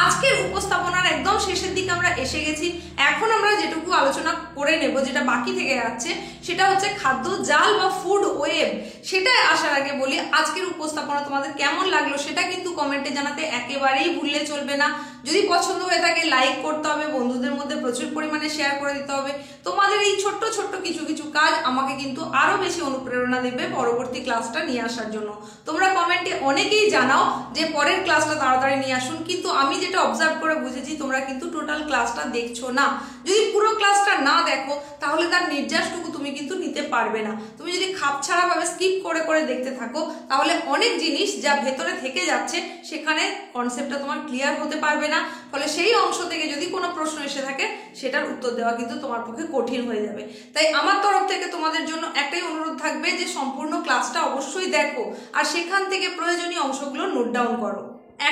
আজকের উপস্থাপনার একদম শেষের দিকে আমরা এসে গেছি। এখন আমরা যেটুকু আলোচনা করে নেব, যেটা বাকি থেকে যাচ্ছে, সেটা হচ্ছে খাদ্য জাল বা ফুড ওয়েব। সেটা আসার আগে বলি, আজকের উপস্থাপনা তোমাদের কেমন লাগলো সেটা কিন্তু কমেন্টে জানাতে একেবারেই ভুললে চলবে না। যদি পছন্দ হয়ে থাকে লাইক করতে হবে, বন্ধুদের মধ্যে প্রচুর পরিমাণে শেয়ার করে দিতে হবে। তোমাদের এই ছোট্ট ছোট্ট কিছু কিছু কাজ আমাকে কিন্তু আরো বেশি অনুপ্রেরণা দেবে পরবর্তী ক্লাসটা নিয়ে আসার জন্য। তোমরা কমেন্টে অনেকেই জানাও যে পরের ক্লাসটা তাড়াতাড়ি নিয়ে আসুন, কিন্তু আমি যেটা অবজার্ভ করে বুঝেছি তোমরা কিন্তু টোটাল ক্লাসটা দেখছো না। যদি পুরো ক্লাসটা না দেখো তাহলে তার নির্যাসটুকু তুমি কিন্তু নিতে পারবে না। তুমি যদি খাপছাড়া ভাবে স্কিপ করে করে দেখতে থাকো তাহলে অনেক জিনিস যা ভেতরে থেকে যাচ্ছে সেখানে কনসেপ্টটা তোমার ক্লিয়ার হতে পারবে না। ফলে সেই অংশ থেকে যদি কোনো প্রশ্ন এসে থাকে সেটার উত্তর দেওয়া কিন্তু তোমার পক্ষে কঠিন হয়ে যাবে। তাই আমার তরফ থেকে তোমাদের জন্য একটাই অনুরোধ থাকবে যে সম্পূর্ণ ক্লাসটা অবশ্যই দেখো আর সেখান থেকে প্রয়োজনীয় অংশগুলো নোট ডাউন করো।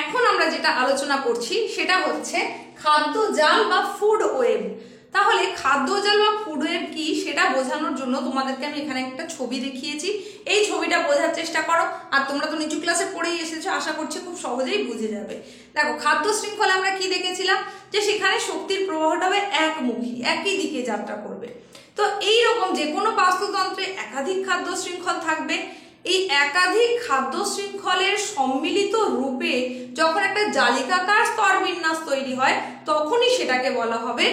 এখন আমরা যেটা আলোচনা করছি সেটা হচ্ছে খাদ্য জাল বা ফুড ওয়েব। তাহলে খাদ্য জাল বা ফুড ওয়েব কি সেটা বোঝানোর জন্য তোমাদেরকে আমি এখানে একটা ছবি দেখিয়েছি, এই ছবিটা বোঝার চেষ্টা করো। আর তোমরা তো নিচু ক্লাসে পড়েই এসেছো, আশা করছি খুব সহজেই বুঝে যাবে। দেখো খাদ্য শৃঙ্খলে আমরা কি দেখেছিলাম যে সেখানে শক্তির প্রবাহটা হবে একমুখী, একই দিকে যাত্রা করবে। তো এইরকম যে কোনো বাস্তুতন্ত্রে একাধিক খাদ্য শৃঙ্খল থাকবে। এই একাধিক খাদ্য শৃঙ্খলের সম্মিলিত রূপে যখন একটা জালিকাকার স্তর বিন্যাস তৈরি হয় তখনই সেটাকে বলা হবে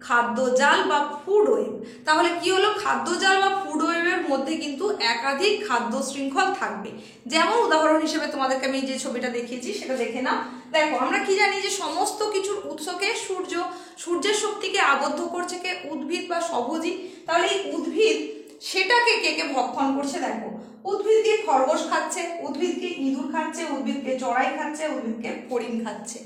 খাদ্য জাল বা ফুড ওয়েব। তাহলে কি হলো, খাদ্য জাল বা ফুড ওয়েবের মধ্যে কিন্তু একাধিক খাদ্য শৃঙ্খল থাকবে। যেমন উদাহরণ হিসেবে তোমাদেরকে আমি যে ছবিটা দেখিয়েছি সেটা দেখে নাও। দেখো আমরা কি জানি যে সমস্ত কিছুর উৎসকে সূর্য, সূর্যের শক্তিকে আবদ্ধ করছে কে, উদ্ভিদ বা স্বভোজী। তাহলে এই উদ্ভিদ সেটাকে কে কে ভক্ষণ করছে, দেখো উদ্ভিদকে খরগোশ খাচ্ছে, উদ্ভিদকে ইঁদুর খাচ্ছে, উদ্ভিদকে চড়াই খাচ্ছে, উদ্ভিদকে ফড়িং খাচ্ছে।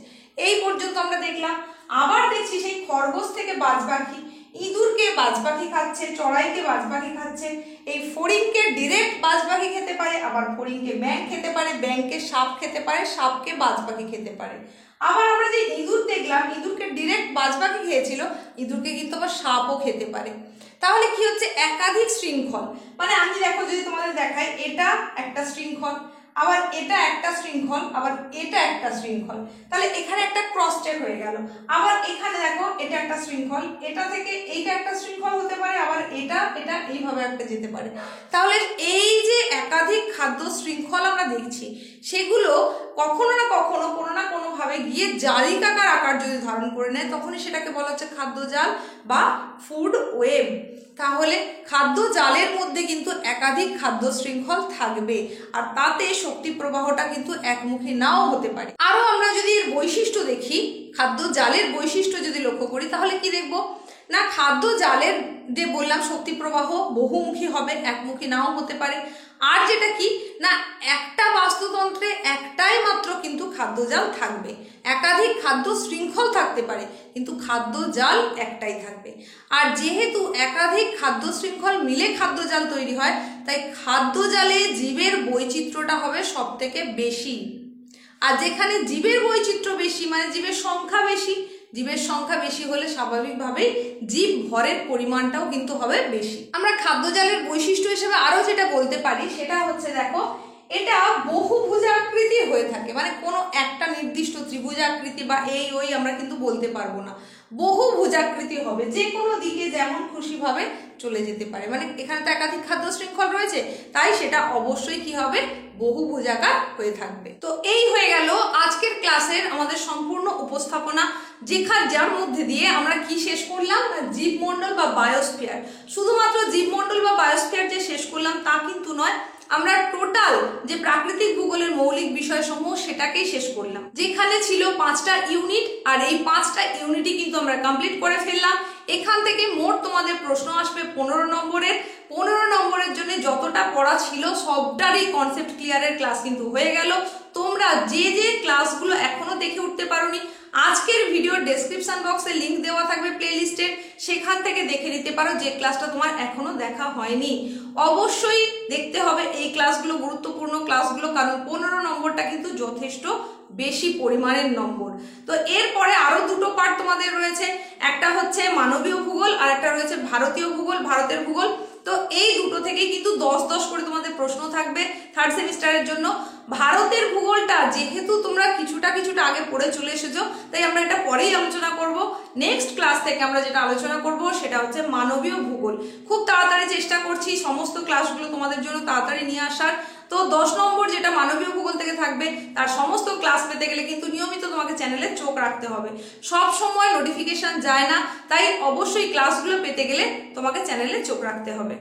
এই পর্যন্ত আমরা দেখলাম। আবার দেখছি সেই খরগোশ থেকে বাজপাখি, ইঁদুরকে বাজপাখি খাচ্ছে, চড়াইকে বাজপাখি খাচ্ছে, এই ফড়িংকে ডিরেক্ট বাজপাখি খেতে পারে, আবার ফড়িংকে ব্যাঙ খেতে পারে, ব্যাঙকে সাপ খেতে পারে, সাপকে বাজপাখি খেতে পারে। আবার আমরা যে ইঁদুর দেখলাম, ইঁদুরকে ডিরেক্ট বাজপাখি খেয়েছিল, ইঁদুরকে কিন্তু আবার সাপও খেতে পারে। তাহলে কি হচ্ছে, একাধিক শৃঙ্খল, মানে আমি দেখো যদি তোমাদের দেখাই, এটা একটা শৃঙ্খল, আবার এটা একটা শৃঙ্খল, আবার এটা একটা শৃঙ্খল, তাহলে এখানে একটা ক্রস চেক হয়ে গেল। আবার এখানে দেখো এটা একটা শৃঙ্খল, এটা থেকে এইটা একটা শৃঙ্খল হতে পারে, আবার এটা এটা এইভাবে একটা যেতে পারে। তাহলে এই যে একাধিক খাদ্য শৃঙ্খল আমরা দেখছি, সেগুলো কখনো না কখনো কোনো না কোনো ভাবে গিয়ে জালিকাকার আকার যদি ধারণ করে নেয়, তখনই সেটাকে বলা হচ্ছে খাদ্য জাল বা ফুড ওয়েব। তাহলে খাদ্য জালের মধ্যে কিন্তু একাধিক খাদ্য শৃঙ্খল থাকবে, আর তাতে শক্তি প্রবাহটা কিন্তু একমুখী নাও হতে পারে। আরো আমরা যদি এর বৈশিষ্ট্য দেখি, খাদ্য জালের বৈশিষ্ট্য যদি লক্ষ্য করি, তাহলে কি দেখবো না, খাদ্য জালের যে বললাম শক্তি প্রবাহ বহুমুখী হবে, একমুখী নাও হতে পারে। আর যেটা কি না, একটা বাস্তুতন্ত্রে একটাই মাত্র কিন্তু খাদ্য জাল থাকবে, একাধিক খাদ্য শৃঙ্খল থাকতে পারে কিন্তু খাদ্য জাল একটাই থাকবে। আর যেহেতু একাধিক খাদ্য শৃঙ্খল মিলে খাদ্য জাল তৈরি হয়, তাই খাদ্য জালে জীবের বৈচিত্র্যটা হবে সব থেকে বেশি। আর যেখানে জীবের বৈচিত্র্য বেশি মানে জীবের সংখ্যা বেশি, জীবের সংখ্যা বেশি হলে স্বাভাবিকভাবেই জীব ভরের পরিমাণটাও কিন্তু হবে বেশি। আমরা খাদ্য জালের বৈশিষ্ট্য হিসেবে আরো যেটা বলতে পারি, সেটা হচ্ছে দেখো, এটা বহুভুজাকৃতি হয়ে থাকে, মানে কোনো একটা নির্দিষ্ট ত্রিভুজাকৃতি বা এই ওই আমরা কিন্তু বলতে পারবো না, বহুভুজাকৃতি হবে, যে কোনো দিকে যেমন খুশি ভাবে চলে যেতে পারে। মানে এখানে তো একাধিক খাদ্য শৃঙ্খল রয়েছে, তাই সেটা অবশ্যই কি হবে, বহুভুজাকার হয়ে থাকবে। তো এই হয়ে গেল আজকের ক্লাসের আমাদের সম্পূর্ণ উপস্থাপনা, যার মধ্যে দিয়ে আমরা কি শেষ করলাম না, জীবমণ্ডল বা বায়োস্ফিয়ার। শুধুমাত্র জীবমণ্ডল বা বায়োস্ফিয়ার যে শেষ করলাম তা কিন্তু নয়, আমরা টোটাল যে প্রাকৃতিক ভূগোলের মৌলিক বিষয়সমূহ সেটাকেই শেষ করলাম, যেখানে ছিল 5টা ইউনিট, আর এই 5টা ইউনিটই কিন্তু আমরা কমপ্লিট করে ফেললাম। এখান থেকে মোট তোমাদের প্রশ্ন আসবে 15 নম্বরের। 15 নম্বরের জন্য যতটা পড়া ছিল সবটারই কনসেপ্ট ক্লিয়ারের ক্লাস কিন্তু হয়ে গেল। তোমরা যে যে ক্লাসগুলো এখনো দেখে উঠতে পারোনি, আজকের ভিডিওর ডেসক্রিপশন বক্সে লিংক দেওয়া থাকবে প্লেলিস্টের, সেখান থেকে দেখে নিতে পারো যে ক্লাসটা তোমার এখনো দেখা হয়নি। অবশ্যই দেখতে হবে এই ক্লাসগুলো, গুরুত্বপূর্ণ ক্লাসগুলো, কারণ 15 নম্বরটা কিন্তু যথেষ্ট বেশি পরিমাণের নম্বর। তো এরপরে আরো দুটো পার্ট তোমাদের রয়েছে, একটা হচ্ছে মানবীয় ভূগোল আর একটা রয়েছে ভারতীয় ভূগোল, ভারতের ভূগোল। তো এই দুটো থেকেই কিন্তু 10-10 করে তোমাদের প্রশ্ন থাকবে থার্ড সেমিস্টারের জন্য। ভারতের ভূগোলটা যেহেতু তোমরা কিছুটা আগে পড়ে চলে এসেছো, তাই আমরা এটা পরেই আলোচনা করব। নেক্সট ক্লাস থেকে আমরা যেটা আলোচনা করব সেটা হচ্ছে মানবীয় ভূগোল। খুব তাড়াতাড়ি চেষ্টা করছি সমস্ত ক্লাসগুলো তোমাদের জন্য তাড়াতাড়ি নিয়ে আসার। তো 10 নম্বর যেটা মানবীয় ভূগোল থেকে থাকবে, তার সমস্ত ক্লাস পেতে গেলে কিন্তু নিয়মিত তোমাকে চ্যানেলে চোখ রাখতে হবে। সব সময় নোটিফিকেশন যায় না, তাই অবশ্যই ক্লাসগুলো পেতে গেলে তোমাকে চ্যানেলে চোখ রাখতে হবে।